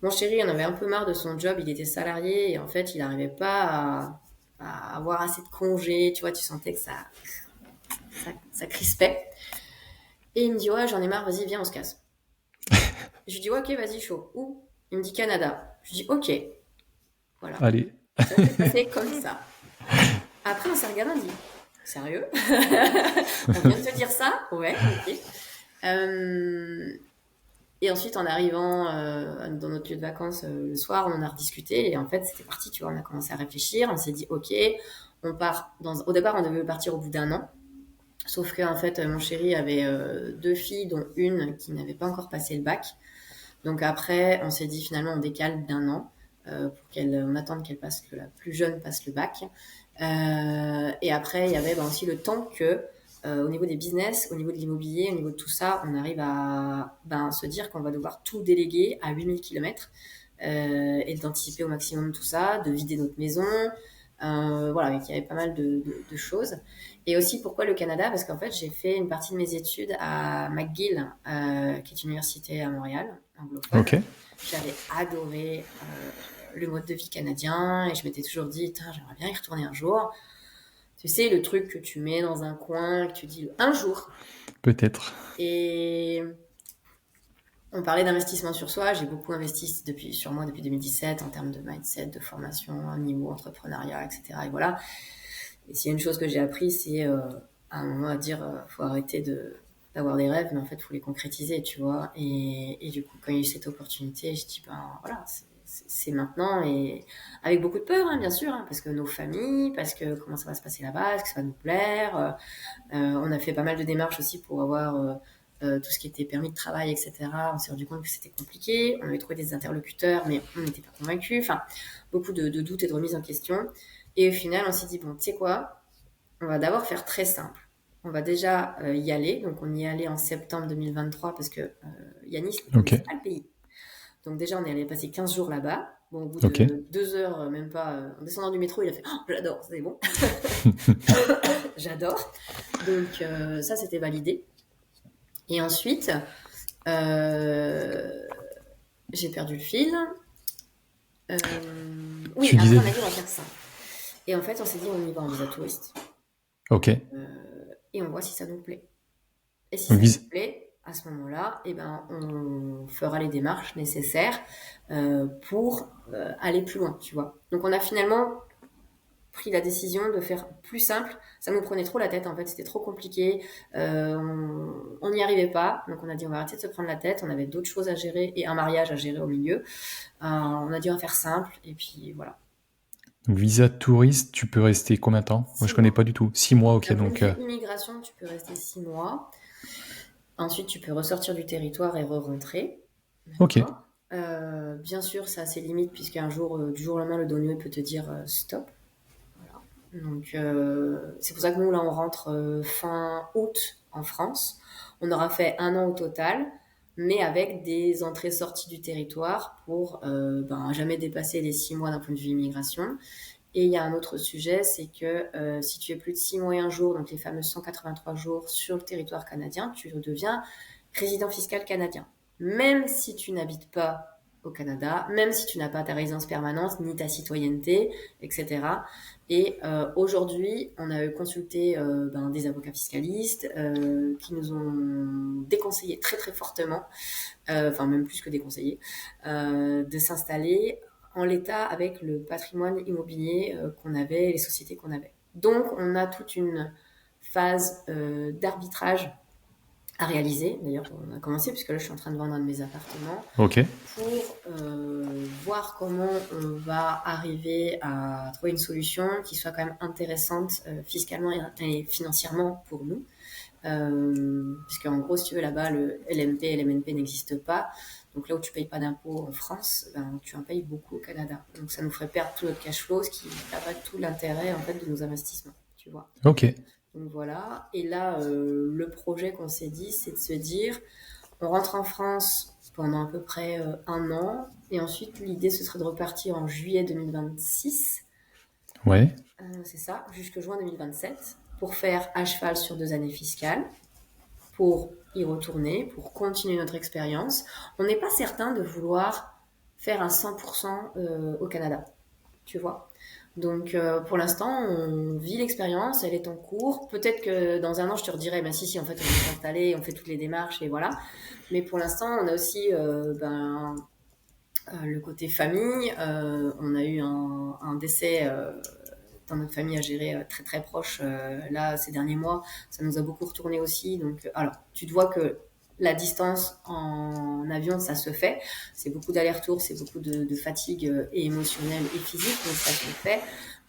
Mon chéri en avait un peu marre de son job, il était salarié et en fait, il n'arrivait pas à avoir assez de congés. Tu vois, tu sentais que ça crispait. Et il me dit, ouais, j'en ai marre, vas-y, viens, on se casse. Je lui dis, ouais, ok, vas-y, chaud. Où? Il me dit Canada. Je dis, ok, voilà. Allez. Ça s'est passé comme ça. Après, on s'est regardé, on dit, sérieux? On vient de te dire ça? Ouais, ok. Euh, Et ensuite, en arrivant dans notre lieu de vacances le soir, on en a rediscuté et en fait, c'était parti, tu vois, on a commencé à réfléchir, on s'est dit, ok, on part au départ, on devait partir au bout d'un an, sauf que en fait, mon chéri avait 2 filles, dont une qui n'avait pas encore passé le bac. Donc après, on s'est dit finalement, on décale d'un an pour on attende qu'elle passe, que la plus jeune passe le bac. Et après, il y avait aussi le temps que, au niveau des business, au niveau de l'immobilier, au niveau de tout ça, on arrive à se dire qu'on va devoir tout déléguer à 8000 km et d'anticiper au maximum tout ça, de vider notre maison. Voilà, donc il y avait pas mal de choses. Et aussi, pourquoi le Canada? Parce qu'en fait, j'ai fait une partie de mes études à McGill, qui est une université à Montréal, anglophone. Ok. J'avais adoré le mode de vie canadien et je m'étais toujours dit, j'aimerais bien y retourner un jour. Tu sais, le truc que tu mets dans un coin, que tu dis un jour. Peut-être. Et on parlait d'investissement sur soi. J'ai beaucoup investi sur moi depuis 2017 en termes de mindset, de formation, niveau entrepreneuriat, etc. Et voilà. Et s'il y a une chose que j'ai appris, c'est à un moment à dire, faut arrêter d'avoir des rêves, mais en fait, il faut les concrétiser, tu vois. Et du coup, quand il y a eu cette opportunité, je dis, ben voilà, c'est maintenant. Et avec beaucoup de peur, hein, bien sûr, hein, parce que nos familles, parce que comment ça va se passer là-bas, est-ce que ça va nous plaire. On a fait pas mal de démarches aussi pour avoir tout ce qui était permis de travail, etc. On s'est rendu compte que c'était compliqué. On avait trouvé des interlocuteurs, mais on n'était pas convaincus. Enfin, beaucoup de doutes et de remises en question. Et au final, on s'est dit, bon, tu sais quoi, on va d'abord faire très simple. On va déjà y aller. Donc, on y est allé en septembre 2023 parce que Yanis ne Ok. connaissait pas le pays. Donc, déjà, on est allé passer 15 jours là-bas. Bon, au bout Ok. de 2 heures, même pas, en descendant du métro, il a fait oh, j'adore, c'est bon. J'adore. Donc, ça, c'était validé. Et ensuite, euh, j'ai perdu le fil. Oui, Tu après, disais. on a dit on va faire ça. Et en fait, on s'est dit on y va en visa touriste. Ok. Et on voit si ça nous plaît. Et si Donc, ça nous plaît, à ce moment-là, eh ben, on fera les démarches nécessaires pour aller plus loin, tu vois. Donc, on a finalement pris la décision de faire plus simple. Ça nous prenait trop la tête, en fait, c'était trop compliqué. On n'y arrivait pas. Donc, on a dit, on va arrêter de se prendre la tête. On avait d'autres choses à gérer et un mariage à gérer au milieu. On a dit, on va faire simple. Et puis, voilà. visa touriste, tu peux rester combien de temps? Moi, je six connais mois. pas du tout. 6 mois, ok. D'un point de Donc, vue immigration, tu peux rester 6 mois. Ensuite, tu peux ressortir du territoire et re-rentrer. ok. D'accord. Bien sûr, ça a ses limites, puisqu'un jour, du jour au lendemain, le douanier peut te dire stop. Voilà. Donc, c'est pour ça que nous, là, on rentre fin août en France. On aura fait un an au total, mais avec des entrées-sorties du territoire pour jamais dépasser les 6 mois d'un point de vue immigration. Et il y a un autre sujet, c'est que si tu es plus de 6 mois et un jour, donc les fameux 183 jours sur le territoire canadien, tu deviens résident fiscal canadien. Même si tu n'habites pas au Canada, même si tu n'as pas ta résidence permanente, ni ta citoyenneté, etc. Et aujourd'hui, on a consulté des avocats fiscalistes qui nous ont déconseillé très très fortement, enfin même plus que déconseillé, de s'installer en l'état avec le patrimoine immobilier qu'on avait, les sociétés qu'on avait. Donc, on a toute une phase d'arbitrage à réaliser. D'ailleurs, on a commencé, puisque là, je suis en train de vendre un de mes appartements, Ok. pour voir comment on va arriver à trouver une solution qui soit quand même intéressante fiscalement et financièrement pour nous. Puisque en gros, si tu veux, là-bas, le LMP, LMNP n'existe pas. Donc là où tu payes pas d'impôts en France, ben, tu en payes beaucoup au Canada. Donc ça nous ferait perdre tout notre cash flow, ce qui n'a pas tout l'intérêt en fait de nos investissements, tu vois. Ok. Donc voilà. Et là, le projet qu'on s'est dit, c'est de se dire, on rentre en France pendant à peu près un an, et ensuite l'idée ce serait de repartir en juillet 2026, Ouais. c'est ça, jusque juin 2027, pour faire à cheval sur 2 années fiscales, pour y retourner, pour continuer notre expérience. On n'est pas certain de vouloir faire un 100% au Canada, tu vois. Donc pour l'instant, on vit l'expérience, elle est en cours. Peut-être que dans un an, je te redirai, bah si, en fait, on est installé, on fait toutes les démarches et voilà. Mais pour l'instant, on a aussi le côté famille. On a eu un décès dans notre famille à gérer très très proche là ces derniers mois. Ça nous a beaucoup retourné aussi. Donc, alors, tu te vois que la distance en avion, ça se fait. C'est beaucoup d'aller-retour, c'est beaucoup de fatigue et émotionnelle et physique, donc ça se fait.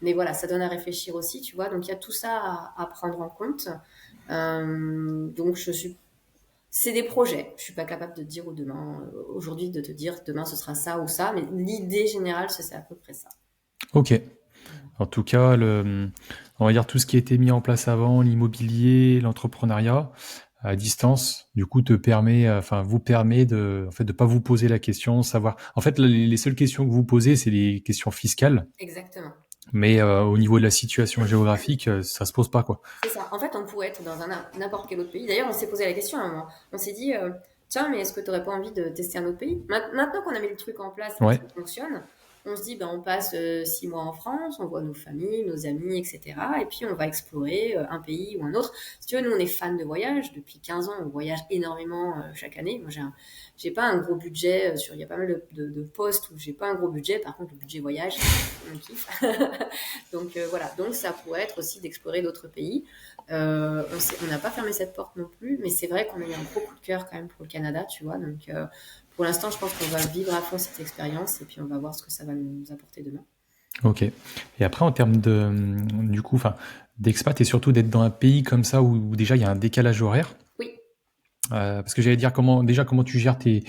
Mais voilà, ça donne à réfléchir aussi, tu vois. Donc, il y a tout ça à prendre en compte. Donc, c'est des projets. Je suis pas capable de te dire demain, aujourd'hui, de te dire demain ce sera ça ou ça, mais l'idée générale, c'est à peu près ça. Ok. Voilà. En tout cas, on va dire tout ce qui a été mis en place avant, l'immobilier, l'entrepreneuriat, à distance, du coup, te permet, enfin, vous permet de, en fait, de pas vous poser la question, savoir. En fait, les seules questions que vous posez, c'est les questions fiscales, Exactement. mais au niveau de la situation géographique, ça se pose pas, quoi. C'est ça. En fait, on pourrait être dans n'importe quel autre pays. D'ailleurs, on s'est posé la question à un moment. On s'est dit, tiens, mais est-ce que tu n'aurais pas envie de tester un autre pays? Maintenant qu'on a mis le truc en place et que Ouais. ça fonctionne, on se dit, ben, on passe 6 mois en France, on voit nos familles, nos amis, etc. Et puis, on va explorer un pays ou un autre. Si tu veux, nous, on est fans de voyage. Depuis 15 ans, on voyage énormément chaque année. Moi, j'ai pas un gros budget. Il y a pas mal de postes où j'ai pas un gros budget. Par contre, le budget voyage, on kiffe. Donc voilà, donc ça pourrait être aussi d'explorer d'autres pays. On n'a pas fermé cette porte non plus, mais c'est vrai qu'on a eu un gros coup de cœur quand même pour le Canada, tu vois. Donc pour l'instant, je pense qu'on va vivre à fond cette expérience et puis on va voir ce que ça va nous apporter demain. Ok. Et après, en termes de, du coup, enfin, d'expat et surtout d'être dans un pays comme ça où déjà il y a un décalage horaire. Oui, Parce que j'allais dire comment tu gères tes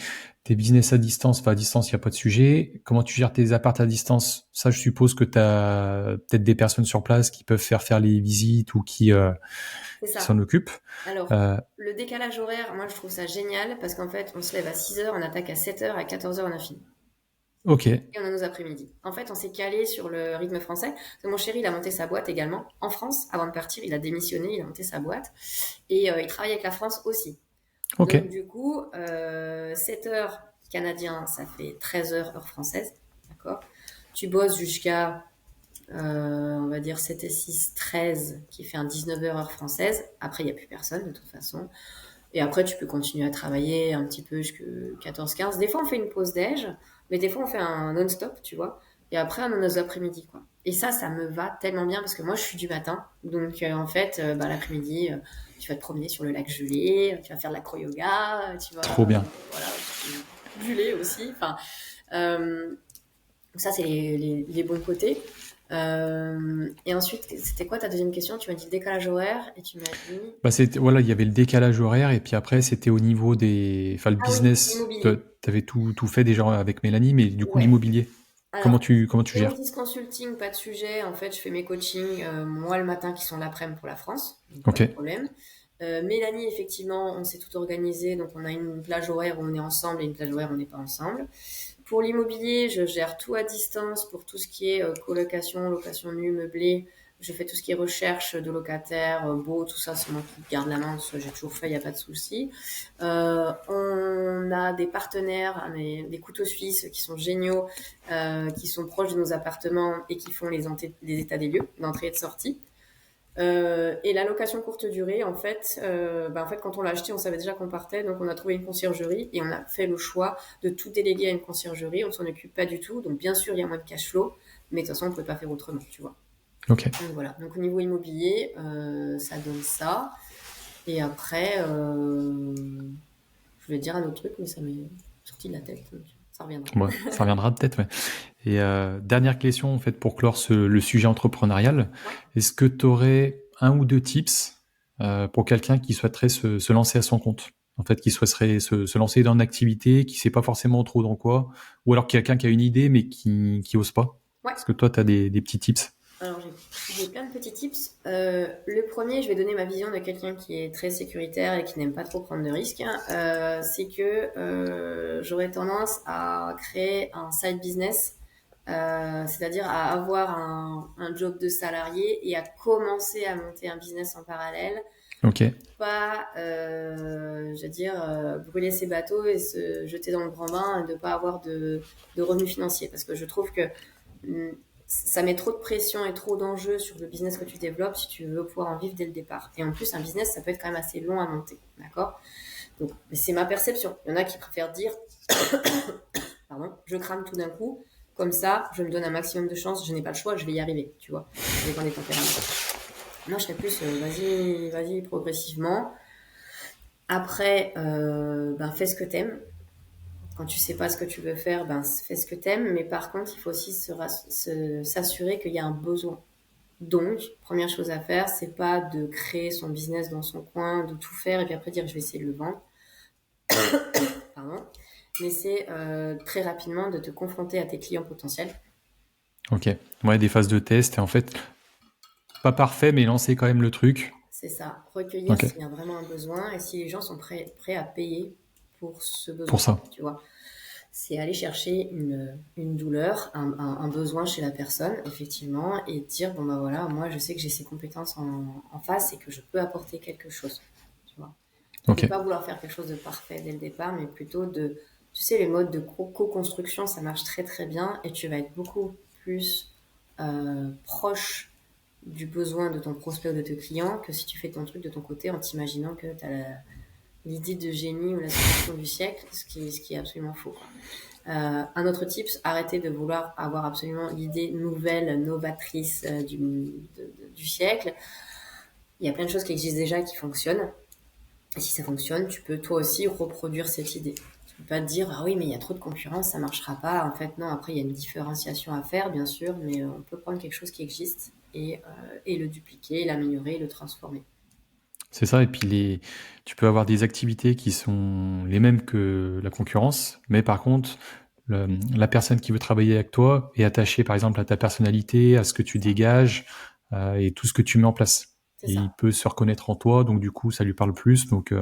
business à distance. Enfin, à distance, il n'y a pas de sujet. Comment tu gères tes apparts à distance? Ça, je suppose que tu as peut-être des personnes sur place qui peuvent faire les visites ou c'est qui s'en ça. occupent. Alors, Euh, le décalage horaire, moi je trouve ça génial parce qu'en fait, on se lève à 6 heures, on attaque à 7 heures, à 14 heures, on a fini. ok, Et on a nos après-midi. En fait, on s'est calé sur le rythme français. Parce que mon chéri, il a monté sa boîte également en France. Avant de partir, il a démissionné, il a monté sa boîte. Et il travaille avec la France aussi. ok, Donc, du coup, 7 heures canadien, ça fait 13 heures heure française. D'accord. Tu bosses jusqu'à, on va dire, 7 et 6, 13, qui fait un 19 heures heure française. Après, il n'y a plus personne, de toute façon. Et après, tu peux continuer à travailler un petit peu jusqu'à 14, 15. Des fois, on fait une pause déj, mais des fois, on fait un non-stop, tu vois. Et après, on a nos après-midi, quoi. Et ça me va tellement bien parce que moi, je suis du matin. Donc, en fait, l'après-midi, tu vas te promener sur le lac gelé, tu vas faire de l'acro-yoga, tu vas, trop bien. voilà, buller aussi. Enfin, euh, ça, c'est les bons côtés. Et ensuite, c'était quoi ta deuxième question? Tu m'as dit le décalage horaire et tu m'as dit... Bah, voilà, il y avait le décalage horaire et puis après, c'était au niveau enfin, le Ah oui, business. Tu l'immobilier. avais tout fait déjà avec Mélanie, mais du coup, Ouais. l'immobilier. Comment Alors, tu gères? Geodis Consulting, pas de sujet. En fait, je fais mes coachings, moi le matin, qui sont l'après-midi pour la France. Donc, pas Ok, de problème. Mélanie, effectivement, on s'est tout organisé. Donc, on a une plage horaire où on est ensemble et une plage horaire où on n'est pas ensemble. Pour l'immobilier, je gère tout à distance pour tout ce qui est colocation, location nue, meublé. Je fais tout ce qui est recherche de locataires, beau, tout ça, c'est moi qui garde la main, ça j'ai toujours fait, il n'y a pas de souci. On a des partenaires, hein, des couteaux suisses qui sont géniaux, qui sont proches de nos appartements et qui font les états des lieux, d'entrée et de sortie. Et la location courte durée, en fait, quand on l'a acheté, on savait déjà qu'on partait, donc on a trouvé une conciergerie et on a fait le choix de tout déléguer à une conciergerie. On ne s'en occupe pas du tout, donc bien sûr, il y a moins de cash flow, mais de toute façon, on ne peut pas faire autrement, tu vois. ok. Donc voilà. Donc au niveau immobilier, ça donne ça. Et après, je voulais dire un autre truc, mais ça m'est sorti de la tête. Donc ça reviendra. Ouais, ça reviendra peut-être, ouais. Et dernière question, en fait, pour clore le sujet entrepreneurial. Ouais. Est-ce que tu aurais un ou deux tips pour quelqu'un qui souhaiterait se lancer à son compte? En fait, qui souhaiterait se lancer dans une activité, qui sait pas forcément trop dans quoi, ou alors quelqu'un qui a une idée mais qui ose pas. Ouais. Est-ce que toi, tu as des petits tips? Alors, j'ai plein de petits tips. Le premier, je vais donner ma vision de quelqu'un qui est très sécuritaire et qui n'aime pas trop prendre de risques. C'est que j'aurais tendance à créer un side business, c'est-à-dire à avoir un job de salarié et à commencer à monter un business en parallèle. Ok. Pas, je veux dire, brûler ses bateaux et se jeter dans le grand bain et de pas avoir de revenus financiers. Parce que je trouve que ça met trop de pression et trop d'enjeux sur le business que tu développes si tu veux pouvoir en vivre dès le départ. Et en plus, un business, ça peut être quand même assez long à monter, d'accord? Donc, c'est ma perception. Il y en a qui préfèrent dire, pardon, je crame tout d'un coup, comme ça, je me donne un maximum de chance, je n'ai pas le choix, je vais y arriver, tu vois. Ça dépend des tempéraments. Moi, je serais plus, vas-y, progressivement. Après, fais ce que t'aimes. Quand tu sais pas ce que tu veux faire, fais ce que t'aimes. Mais par contre, il faut aussi s'assurer qu'il y a un besoin. Donc, première chose à faire, c'est pas de créer son business dans son coin, de tout faire et puis après dire je vais essayer de le vendre. Pardon. Mais c'est très rapidement de te confronter à tes clients potentiels. Ok. Ouais, des phases de test et en fait, pas parfait, mais lancer quand même le truc. C'est ça. Recueillir Ok. s'il y a vraiment un besoin et si les gens sont prêts à payer pour ce Pour besoin. ça. Tu vois. C'est aller chercher une douleur, un besoin chez la personne, effectivement, et dire, bon, bah voilà, moi, je sais que j'ai ces compétences en face et que je peux apporter quelque chose. Tu vois. Donc, Ok. de pas vouloir faire quelque chose de parfait dès le départ, mais plutôt tu sais, les modes de co-construction, ça marche très, très bien et tu vas être beaucoup plus proche du besoin de ton prospect ou de tes clients que si tu fais ton truc de ton côté en t'imaginant que tu as l'idée de génie ou la solution du siècle, ce qui est absolument faux. Un autre tip, arrêtez de vouloir avoir absolument l'idée nouvelle, novatrice du siècle. Il y a plein de choses qui existent déjà qui fonctionnent. Et si ça fonctionne, tu peux toi aussi reproduire cette idée. Tu peux pas te dire, ah oui, mais il y a trop de concurrence, ça marchera pas. En fait, non, après, il y a une différenciation à faire, bien sûr, mais on peut prendre quelque chose qui existe et le dupliquer, l'améliorer, le transformer. C'est ça, et puis tu peux avoir des activités qui sont les mêmes que la concurrence, mais par contre, la personne qui veut travailler avec toi est attachée par exemple à ta personnalité, à ce que tu dégages et tout ce que tu mets en place. C'est Et il ça. peut se reconnaître en toi, donc du coup ça lui parle plus, donc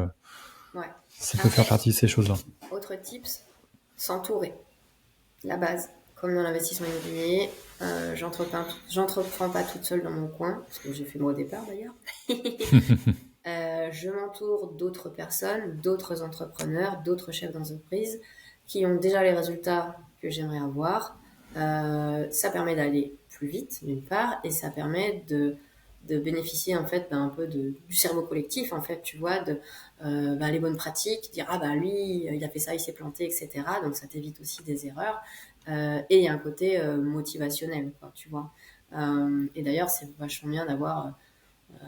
Ouais. ça peut faire Après, partie de ces choses-là. autre tips, s'entourer. La base, comme dans l'investissement immobilier, j'entreprends pas toute seule dans mon coin, ce que j'ai fait moi au départ d'ailleurs. Je m'entoure d'autres personnes, d'autres entrepreneurs, d'autres chefs d'entreprise qui ont déjà les résultats que j'aimerais avoir. Ça permet d'aller plus vite d'une part et ça permet de bénéficier en fait un peu du cerveau collectif en fait, tu vois, les bonnes pratiques, dire ah lui il a fait ça, il s'est planté, etc. Donc ça t'évite aussi des erreurs. Et il y a un côté motivationnel, quoi, tu vois. Et d'ailleurs c'est vachement bien d'avoir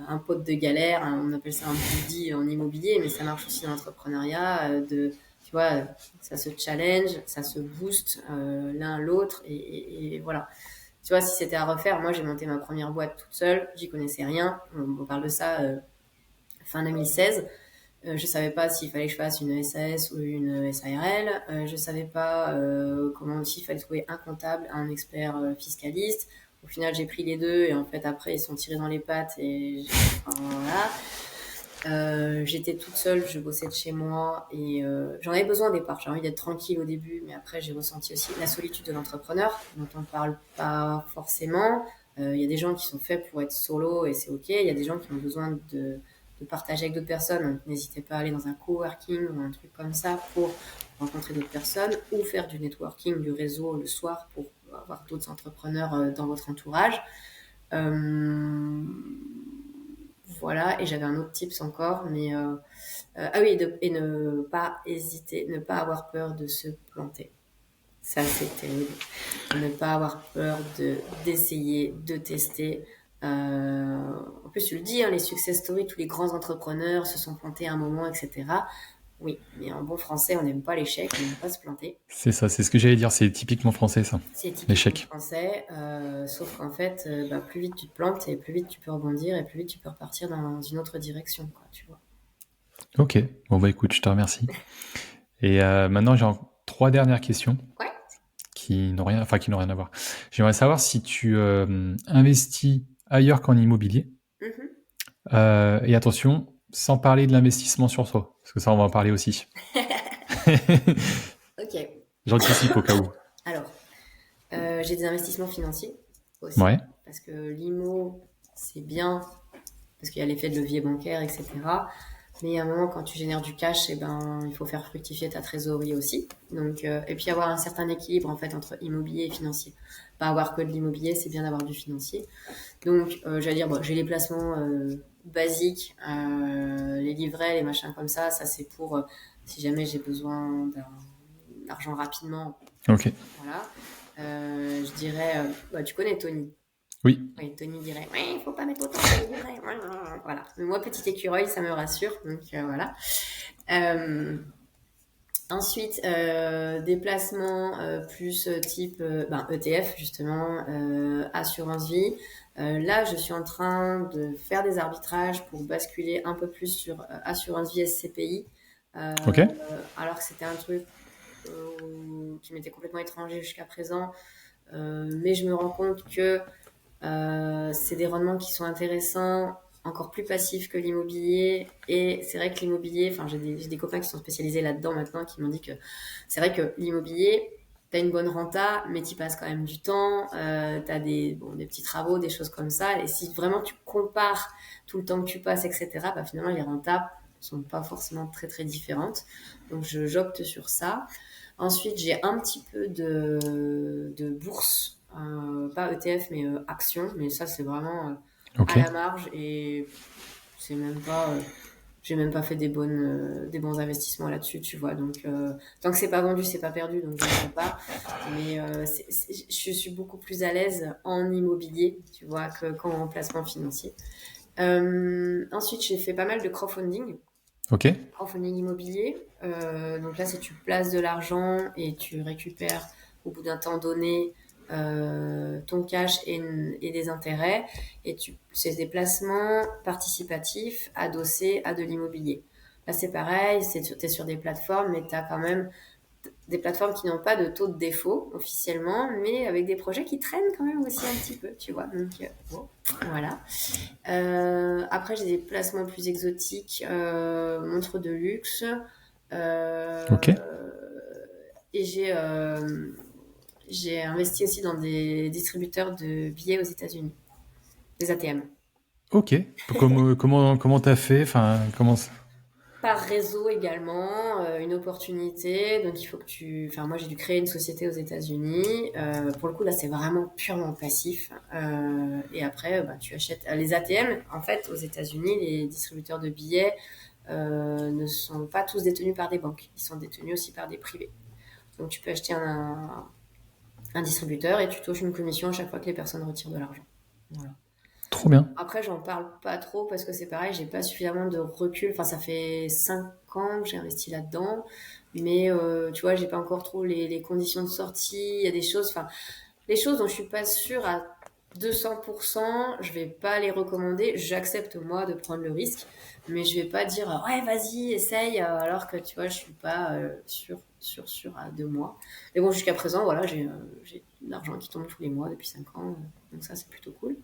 un pote de galère, on appelle ça un buddy en immobilier, mais ça marche aussi dans l'entrepreneuriat, tu vois, ça se challenge, ça se booste l'un l'autre, et voilà. Tu vois, si c'était à refaire, moi j'ai monté ma première boîte toute seule, j'y connaissais rien, on parle de ça fin 2016, je savais pas s'il fallait que je fasse une SAS ou une SARL, je savais pas comment aussi il fallait trouver un comptable, un expert fiscaliste. Au final, j'ai pris les deux et en fait après ils sont tirés dans les pattes et voilà. J'étais toute seule, je bossais de chez moi et j'en avais besoin au départ. J'ai envie d'être tranquille au début, mais après j'ai ressenti aussi la solitude de l'entrepreneur dont on ne parle pas forcément. Il y a des gens qui sont faits pour être solo et c'est ok. Il y a des gens qui ont besoin de partager avec d'autres personnes. Donc, n'hésitez pas à aller dans un coworking ou un truc comme ça pour rencontrer d'autres personnes ou faire du networking, du réseau le soir pour avoir d'autres entrepreneurs dans votre entourage. Voilà, et j'avais un autre tips encore, mais ah oui, et ne pas hésiter, ne pas avoir peur de se planter. Ça, c'est terrible. Ne pas avoir peur d'essayer, de tester. en plus tu le dis, hein, les success stories, tous les grands entrepreneurs se sont plantés à un moment, etc. Oui, mais en bon français, on n'aime pas l'échec, on n'aime pas se planter. C'est ça, c'est ce que j'allais dire, c'est typiquement français ça, C'est typiquement l'échec. français, sauf qu'en fait, plus vite tu te plantes et plus vite tu peux rebondir et plus vite tu peux repartir dans une autre direction, quoi, tu vois. Ok, bon bah écoute, je te remercie. Et maintenant j'ai 3 dernières questions Ouais. qui n'ont rien à voir. J'aimerais savoir si tu investis ailleurs qu'en immobilier. Mhm. Et attention, sans parler de l'investissement sur soi, parce que ça on va en parler aussi. Ok. J'anticipe au cas où. Alors, j'ai des investissements financiers aussi, Ouais, parce que l'IMO, c'est bien, parce qu'il y a l'effet de levier bancaire, etc. Mais à un moment, quand tu génères du cash, eh ben, il faut faire fructifier ta trésorerie aussi. Donc, et puis avoir un certain équilibre en fait entre immobilier et financier. Pas avoir que de l'immobilier, c'est bien d'avoir du financier. Donc, j'allais dire, bon, j'ai les placements basiques, les livrets, les machins comme ça. Ça, c'est pour si jamais j'ai besoin d'argent rapidement. ok. Voilà. Je dirais, tu connais Tony. Oui, Oui, Tony dirait, ouais, il faut pas mettre autant de livrets. Voilà. Mais moi, petit écureuil, ça me rassure. Donc, voilà. Ensuite, des placements plus type ETF, justement, assurance vie. Là, je suis en train de faire des arbitrages pour basculer un peu plus sur assurance vie SCPI. ok, Alors que c'était un truc qui m'était complètement étranger jusqu'à présent. Mais je me rends compte que c'est des rendements qui sont intéressants, encore plus passifs que l'immobilier. Et c'est vrai que l'immobilier, enfin, j'ai des copains qui sont spécialisés là-dedans maintenant qui m'ont dit que c'est vrai que l'immobilier, t'as une bonne renta, mais tu passes quand même du temps, t'as des petits travaux, des choses comme ça. Et si vraiment tu compares tout le temps que tu passes, etc., bah, finalement, les rentas sont pas forcément très, très différentes. Donc, j'opte sur ça. Ensuite, j'ai un petit peu de bourse, pas ETF, mais action. Mais ça, c'est vraiment ok. à la marge et c'est même pas, j'ai même pas fait des bons investissements là-dessus, tu vois. Donc, tant que c'est pas vendu, c'est pas perdu, donc je ne vends pas. Mais je suis beaucoup plus à l'aise en immobilier, tu vois, qu'en placement financier. Ensuite, j'ai fait pas mal de crowdfunding. Ok, Crowdfunding immobilier. Donc là, c'est tu places de l'argent et tu récupères au bout d'un temps donné ton cash et des intérêts. Et c'est des placements participatifs adossés à de l'immobilier. Là, c'est pareil, tu es sur des plateformes, mais tu as quand même des plateformes qui n'ont pas de taux de défaut officiellement, mais avec des projets qui traînent quand même aussi un petit peu, tu vois. Donc, bon, voilà. Après, j'ai des placements plus exotiques, montres de luxe. ok, Et j'ai investi aussi dans des distributeurs de billets aux États-Unis, des ATM. ok. Comment t'as fait? Enfin, comment ça- Par réseau également, une opportunité. Donc il faut que enfin moi j'ai dû créer une société aux États-Unis. Pour le coup là c'est vraiment purement passif. Et après bah, tu achètes les ATM. En fait aux États-Unis les distributeurs de billets ne sont pas tous détenus par des banques. Ils sont détenus aussi par des privés. Donc tu peux acheter un distributeur et tu touches une commission à chaque fois que les personnes retirent de l'argent. Voilà. Trop bien. Après, j'en parle pas trop parce que c'est pareil, j'ai pas suffisamment de recul. Enfin, ça fait 5 ans que j'ai investi là-dedans, mais tu vois, j'ai pas encore trop les conditions de sortie. Il y a des choses, enfin, les choses dont je suis pas sûre à 200%, je vais pas les recommander. J'accepte moi de prendre le risque, mais je vais pas dire ouais, vas-y, essaye, alors que tu vois, je suis pas sûre à 2 mois. Mais bon, jusqu'à présent, voilà, j'ai de l'argent qui tombe tous les mois depuis 5 ans, donc ça, c'est plutôt cool.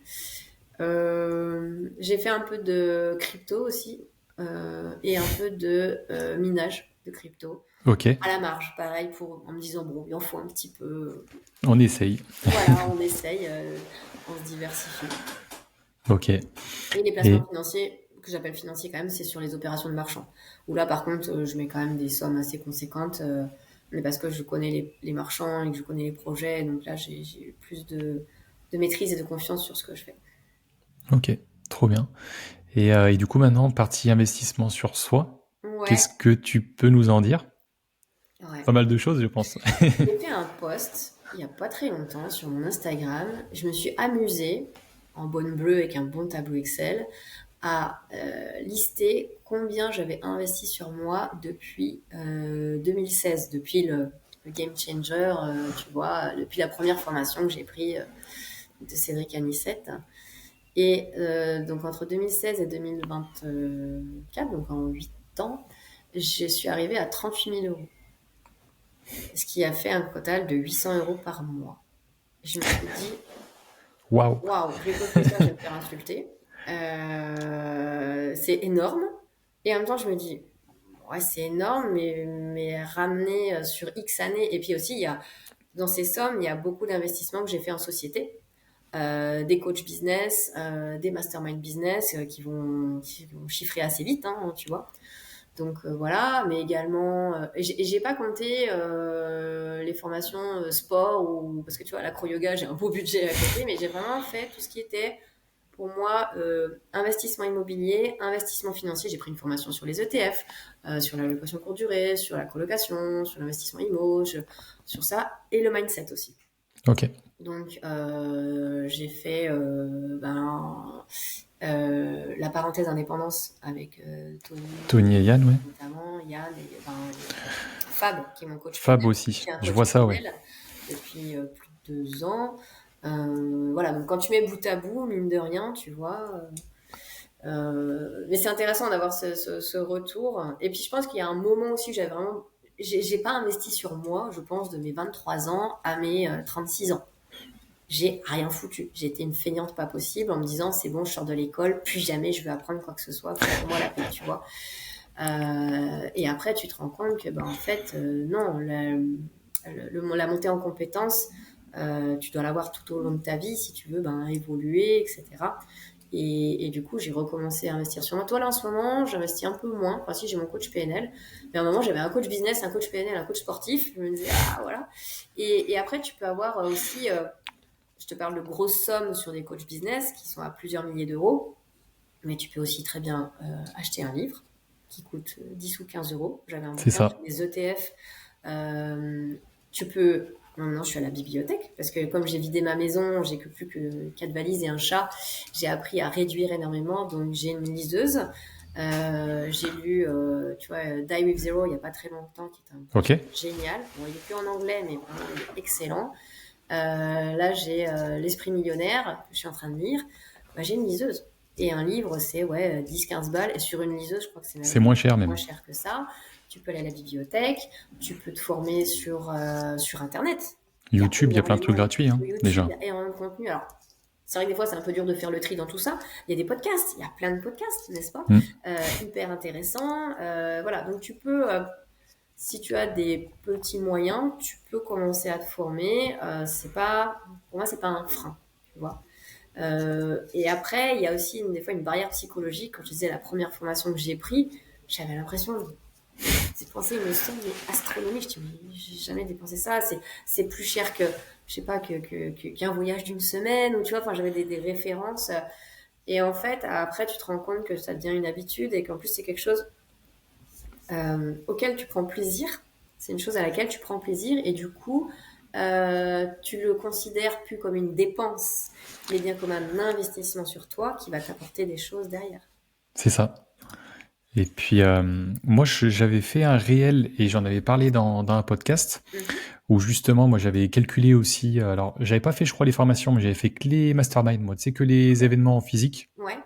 J'ai fait un peu de crypto aussi et un peu de minage de crypto Ok, à la marge, pareil, en me disant bon, il en faut un petit peu. on essaye. Voilà, on essaye, on se diversifie. Ok. Et les placements Et financiers, que j'appelle financiers quand même, c'est sur les opérations de marchand. Où là, par contre, je mets quand même des sommes assez conséquentes, mais parce que je connais les marchands et que je connais les projets, donc là, j'ai plus de maîtrise et de confiance sur ce que je fais. ok, trop bien. Et du coup maintenant, partie investissement sur soi, Ouais, qu'est-ce que tu peux nous en dire? ouais. Pas mal de choses, je pense. J'ai fait un post il y a pas très longtemps sur mon Instagram. Je me suis amusée en bonne bleue avec un bon tableau Excel, à lister combien j'avais investi sur moi depuis 2016, depuis le Game Changer, tu vois, depuis la première formation que j'ai pris de Cédric Anissette. Et donc entre 2016 et 2024, donc en 8 ans, je suis arrivée à 38 000 euros. Ce qui a fait un total de 800 euros par mois. Je me suis dit, Waouh. waouh, je vais poster ça, je vais me faire insulter. C'est énorme. Et en même temps, je me dis, ouais, c'est énorme, mais ramener sur X années. Et puis aussi, dans ces sommes, il y a beaucoup d'investissements que j'ai fait en société. Des coachs business, des mastermind business qui vont chiffrer assez vite, hein, tu vois. Donc voilà, mais également, j'ai pas compté les formations sport parce que tu vois, l'acro-yoga, j'ai un beau budget à côté, mais j'ai vraiment fait tout ce qui était pour moi investissement immobilier, investissement financier. J'ai pris une formation sur les ETF, sur la location courte durée, sur la colocation, sur l'investissement immo, sur ça, et le mindset aussi. Ok. Donc, j'ai fait la parenthèse indépendance avec Tony et Yann, ouais. notamment Yann et Fab, qui est mon coach Fab PNL, aussi, qui est un je coach vois ça, ouais. PNL depuis plus de 2 ans. Voilà, donc quand tu mets bout à bout, mine de rien, tu vois. Mais c'est intéressant d'avoir ce retour. Et puis je pense qu'il y a un moment aussi où j'avais vraiment. J'ai pas investi sur moi, je pense, de mes 23 ans à mes 36 ans. J'ai rien foutu. J'ai été une feignante pas possible en me disant c'est bon, je sors de l'école, plus jamais je veux apprendre quoi que ce soit, pour moi la paix, tu vois. Et après, tu te rends compte que, en fait, non, la montée en compétences, tu dois l'avoir tout au long de ta vie si tu veux évoluer, etc. Et du coup, j'ai recommencé à investir sur moi. Toi, là, en ce moment, j'investis un peu moins. Enfin, si, j'ai mon coach PNL. Mais à un moment, j'avais un coach business, un coach PNL, un coach sportif. Je me disais, ah, voilà. Et après, tu peux avoir aussi, je te parle de grosses sommes sur des coachs business qui sont à plusieurs milliers d'euros. Mais tu peux aussi très bien acheter un livre qui coûte 10 ou 15 euros. J'avais un C'est bouquin ça. sur les ETF. Tu peux. Maintenant, je suis à la bibliothèque parce que comme j'ai vidé ma maison, j'ai que plus que 4 valises et un chat. J'ai appris à réduire énormément. Donc, j'ai une liseuse. J'ai lu, tu vois, Die with Zero il n'y a pas très longtemps, qui est un bouquin Ok. génial. Bon, il est plus en anglais, mais vraiment, il est excellent. Là, j'ai L'Esprit millionnaire que je suis en train de lire. J'ai une liseuse. Et un livre, c'est 10-15 balles. Et sur une liseuse, je crois que c'est même C'est moins cher moins même. cher que ça. Tu peux aller à la bibliothèque. Tu peux te former sur Internet. YouTube, il y a plein de trucs gratuits, Sur YouTube, déjà. il y a énormément de contenu. Alors, c'est vrai que des fois, c'est un peu dur de faire le tri dans tout ça. Il y a des podcasts. Il y a plein de podcasts, n'est-ce pas? Hyper intéressants. Voilà, donc tu peux... si tu as des petits moyens, tu peux commencer à te former. Pour moi, c'est pas un frein, tu vois. Et après, il y a aussi des fois une barrière psychologique. Quand je disais la première formation que j'ai prise, j'avais l'impression de dépenser une somme astronomique. Je dis, mais j'ai jamais dépensé ça. C'est plus cher que, je sais pas, qu'un voyage d'une semaine. Ou tu vois, enfin, j'avais des références. Et en fait, après, tu te rends compte que ça devient une habitude et qu'en plus, c'est quelque chose auquel tu prends plaisir. C'est une chose à laquelle tu prends plaisir et du coup, tu le considères plus comme une dépense, mais bien comme un investissement sur toi qui va t'apporter des choses derrière. C'est ça. Et puis, moi, j'avais fait un réel et j'en avais parlé dans un podcast où justement, moi, j'avais calculé aussi. Alors, j'avais pas fait, je crois, les formations, mais j'avais fait que les masterminds, moi, tu sais, que les événements en physique. Ouais.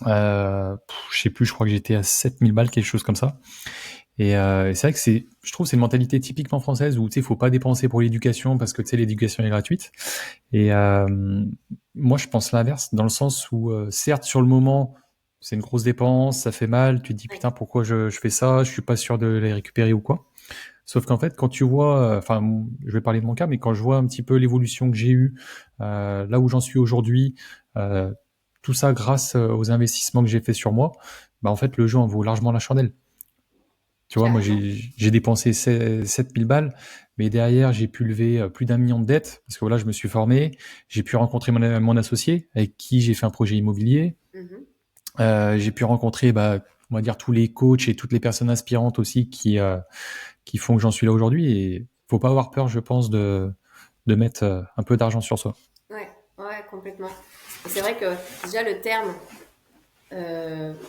Je sais plus, je crois que j'étais à 7000 balles, quelque chose comme ça. Et c'est vrai que je trouve que c'est une mentalité typiquement française où tu sais, faut pas dépenser pour l'éducation parce que tu sais, l'éducation est gratuite. Et moi, je pense l'inverse, dans le sens où certes, sur le moment, c'est une grosse dépense, ça fait mal, tu te dis putain, pourquoi je fais ça, je suis pas sûr de les récupérer ou quoi. Sauf qu'en fait, quand tu vois, enfin, je vais parler de mon cas, mais quand je vois un petit peu l'évolution que j'ai eue, là où j'en suis aujourd'hui, tout ça grâce aux investissements que j'ai fait sur moi, en fait, le jeu en vaut largement la chandelle. Tu vois, moi, j'ai dépensé 7000 balles, mais derrière, j'ai pu lever plus d'1 million de dettes, parce que voilà, je me suis formé, j'ai pu rencontrer mon associé, avec qui j'ai fait un projet immobilier. J'ai pu rencontrer, on va dire, tous les coachs et toutes les personnes inspirantes aussi qui font que j'en suis là aujourd'hui. Et faut pas avoir peur, je pense, de mettre un peu d'argent sur soi. Ouais, complètement. Et c'est vrai que déjà le terme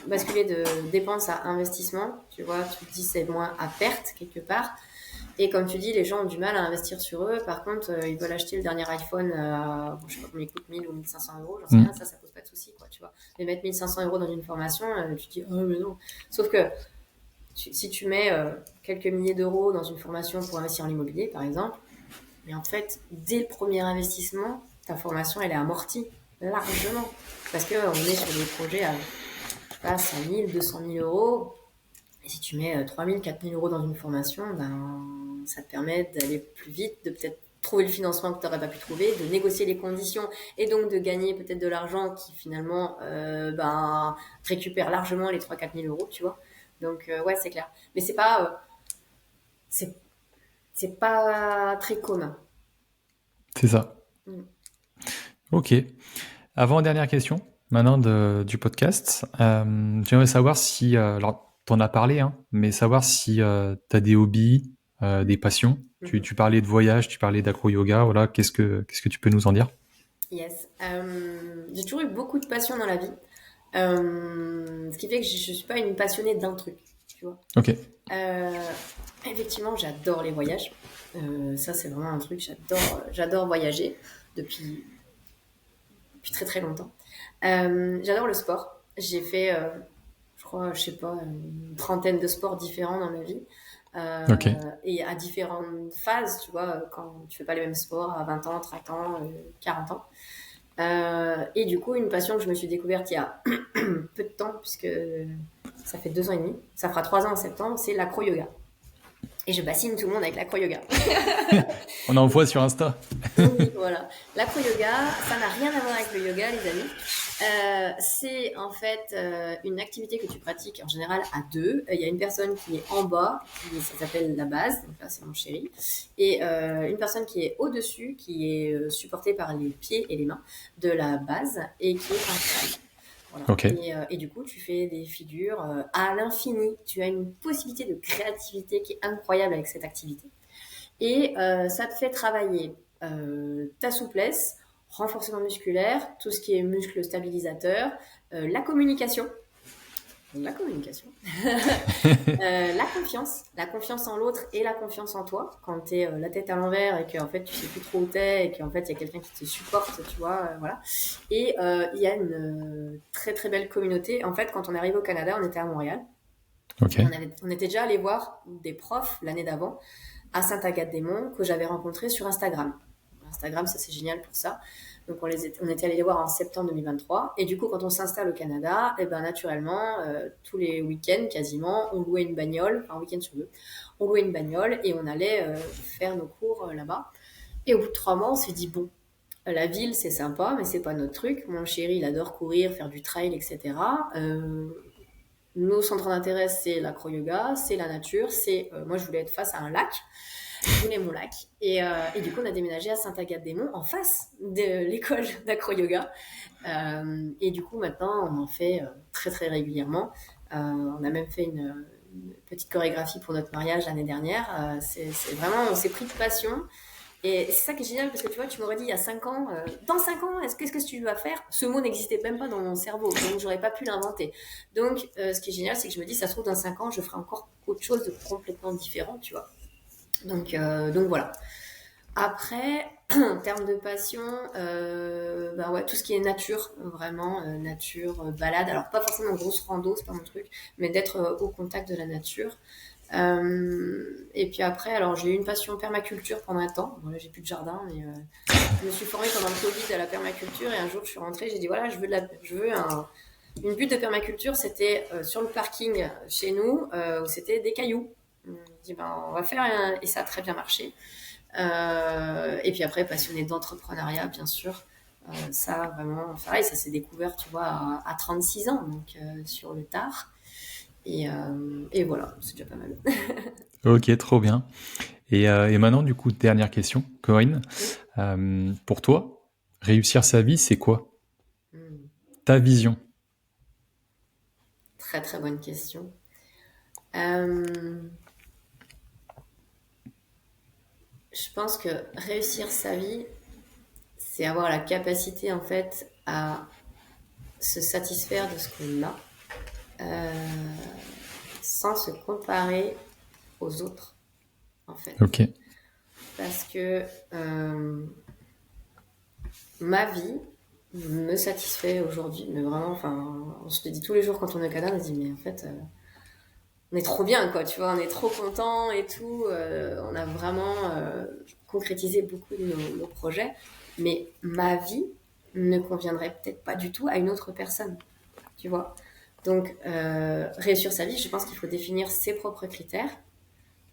basculer de dépenses à investissement, tu vois, tu te dis c'est moins à perte quelque part. Et comme tu dis, les gens ont du mal à investir sur eux. Par contre, ils veulent acheter le dernier iPhone, bon, je sais pas combien il coûte, 1000 ou 1500 euros, j'en sais rien, ça pose pas de souci, quoi, tu vois. Mais mettre 1500 euros dans une formation, tu te dis, oh, mais non. Sauf que si tu mets quelques milliers d'euros dans une formation pour investir en immobilier, par exemple, mais en fait, dès le premier investissement, ta formation, elle est amortie largement. Parce qu'on est sur des projets à, je sais pas, 100 000, 200 000 euros. Et si tu mets 3 000, 4 000 euros dans une formation, ben, ça te permet d'aller plus vite, de peut-être trouver le financement que tu n'aurais pas pu trouver, de négocier les conditions et donc de gagner peut-être de l'argent qui finalement ben, récupère largement les 3 4 000 euros, tu vois. Donc, ouais, c'est clair. Mais c'est, c'est pas très commun. C'est ça. Mm. Ok. Avant-dernière question, maintenant du podcast. J'aimerais savoir si, alors t'en as parlé, hein, mais savoir si t'as des hobbies, des passions. Tu parlais de voyage, tu parlais d'acro-yoga, voilà. Qu'est-ce que tu peux nous en dire? Yes. J'ai toujours eu beaucoup de passion dans la vie. Ce qui fait que je suis pas une passionnée d'un truc, tu vois. Ok. Euh, Effectivement, j'adore les voyages. Ça, c'est vraiment un truc, j'adore voyager depuis, depuis très très longtemps. J'adore le sport. J'ai fait, je crois, je sais pas, une trentaine de sports différents dans ma vie. Ok. Et à différentes phases, tu vois, quand tu fais pas les mêmes sports à 20 ans, 30 ans, 40 ans. Et du coup, une passion que je me suis découverte il y a peu de temps, puisque ça fait 2 ans et demi, ça fera 3 ans en septembre, c'est l'acro-yoga. Et je bassine tout le monde avec l'acro-yoga. On en voit sur Insta. Oui, voilà. L'acro-yoga, ça n'a rien à voir avec le yoga, les amis. C'est en fait une activité que tu pratiques en général à deux. Il y a une personne qui est en bas, ça s'appelle la base, donc là c'est mon chéri, et une personne qui est au-dessus, qui est supportée par les pieds et les mains de la base et qui est instable. Voilà. Ok. Et du coup, tu fais des figures à l'infini. Tu as une possibilité de créativité qui est incroyable avec cette activité. Et ça te fait travailler ta souplesse, renforcement musculaire, tout ce qui est muscle stabilisateur, la communication. La communication. La confiance en l'autre et la confiance en toi. Quand tu es la tête à l'envers et qu'en fait tu sais plus trop où t'es et qu'en fait il y a quelqu'un qui te supporte, tu vois, voilà. Et il y a une très très belle communauté. En fait, quand on est arrivé au Canada, on était à Montréal. Ok. On était déjà allé voir des profs l'année d'avant à Sainte-Agathe-des-Monts que j'avais rencontrés sur Instagram. Instagram, ça c'est génial pour ça. Donc on était allé les voir en septembre 2023. Et du coup, quand on s'installe au Canada, et ben naturellement, tous les week-ends quasiment, on louait une bagnole, enfin un week-end sur deux, on louait une bagnole et on allait faire nos cours là-bas. Et au bout de 3 mois, on s'est dit bon, la ville c'est sympa, mais c'est pas notre truc. Mon chéri, il adore courir, faire du trail, etc. Nos centres d'intérêt, c'est l'acro-yoga, c'est la nature, moi je voulais être face à un lac, je voulais mon lac. Et du coup, on a déménagé à Sainte-Agathe-des-Monts, en face de l'école d'acro-yoga. Et du coup, maintenant, on en fait très très régulièrement. On a même fait une petite chorégraphie pour notre mariage l'année dernière. C'est vraiment, on s'est pris de passion. Et c'est ça qui est génial parce que tu vois, tu m'aurais dit il y a 5 ans, dans 5 ans, qu'est-ce que tu vas faire? Ce mot n'existait même pas dans mon cerveau, donc j'aurais pas pu l'inventer. Donc, ce qui est génial, c'est que je me dis, ça se trouve, dans 5 ans, je ferai encore autre chose de complètement différent, tu vois. Donc voilà. Après, en termes de passion, bah ouais, tout ce qui est nature, vraiment, nature, balade. Alors, pas forcément grosse rando, c'est pas mon truc, mais d'être au contact de la nature. Et puis après, alors j'ai eu une passion permaculture pendant un temps. Bon, là, j'ai plus de jardin, mais je me suis formée pendant le Covid à la permaculture. Et un jour, je suis rentrée, j'ai dit voilà, je veux une butte de permaculture. C'était sur le parking chez nous, où c'était des cailloux. Je dit ben, on va faire et ça a très bien marché. Et puis après, passionnée d'entrepreneuriat, bien sûr. Ça, vraiment, pareil, ça s'est découvert, tu vois, à 36 ans, donc sur le tard. Et voilà, c'est déjà pas mal. Ok, trop bien. Et maintenant, du coup, dernière question, Corinne. Pour toi, réussir sa vie, c'est quoi? Hmm. Ta vision? Très très bonne question. Euh, je pense que réussir sa vie, c'est avoir la capacité en fait à se satisfaire de ce qu'on a euh, sans se comparer aux autres, en fait. Ok. Parce que ma vie me satisfait aujourd'hui, mais vraiment, enfin, on se le dit tous les jours quand on est au Canada, on se dit, mais en fait, on est trop bien, quoi, tu vois, on est trop content et tout. On a vraiment concrétisé beaucoup de nos projets, mais ma vie ne conviendrait peut-être pas du tout à une autre personne, tu vois. Donc, réussir sa vie, je pense qu'il faut définir ses propres critères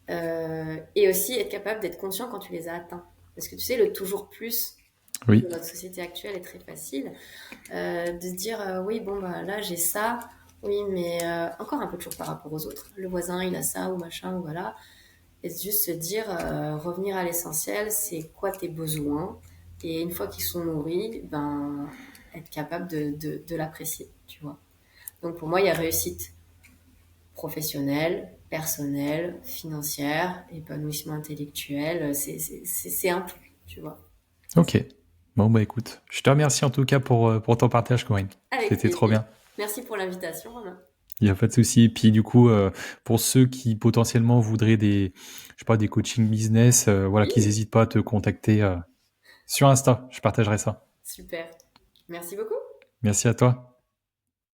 et aussi être capable d'être conscient quand tu les as atteints. Parce que tu sais, le toujours plus Oui. de notre société actuelle est très facile. De se dire, oui, bon, bah là, j'ai ça, oui, mais encore un peu toujours par rapport aux autres. Le voisin, il a ça, ou machin, ou voilà. Et juste se dire, revenir à l'essentiel, c'est quoi tes besoins. Et une fois qu'ils sont nourris, ben, être capable de l'apprécier, tu vois. Donc pour moi, il y a réussite professionnelle, personnelle, financière, épanouissement intellectuel. C'est un tout, tu vois. Ok. Bon, bah écoute, je te remercie en tout cas pour ton partage, Corinne. Avec C'était trop plaisir. bien. Merci pour l'invitation, Romain. Il n'y a pas de souci. Et puis du coup, pour ceux qui potentiellement voudraient je sais pas, des coaching business, voilà, qu'ils Oui, n'hésitent pas à te contacter sur Insta. Je partagerai ça. super. Merci beaucoup. Merci à toi.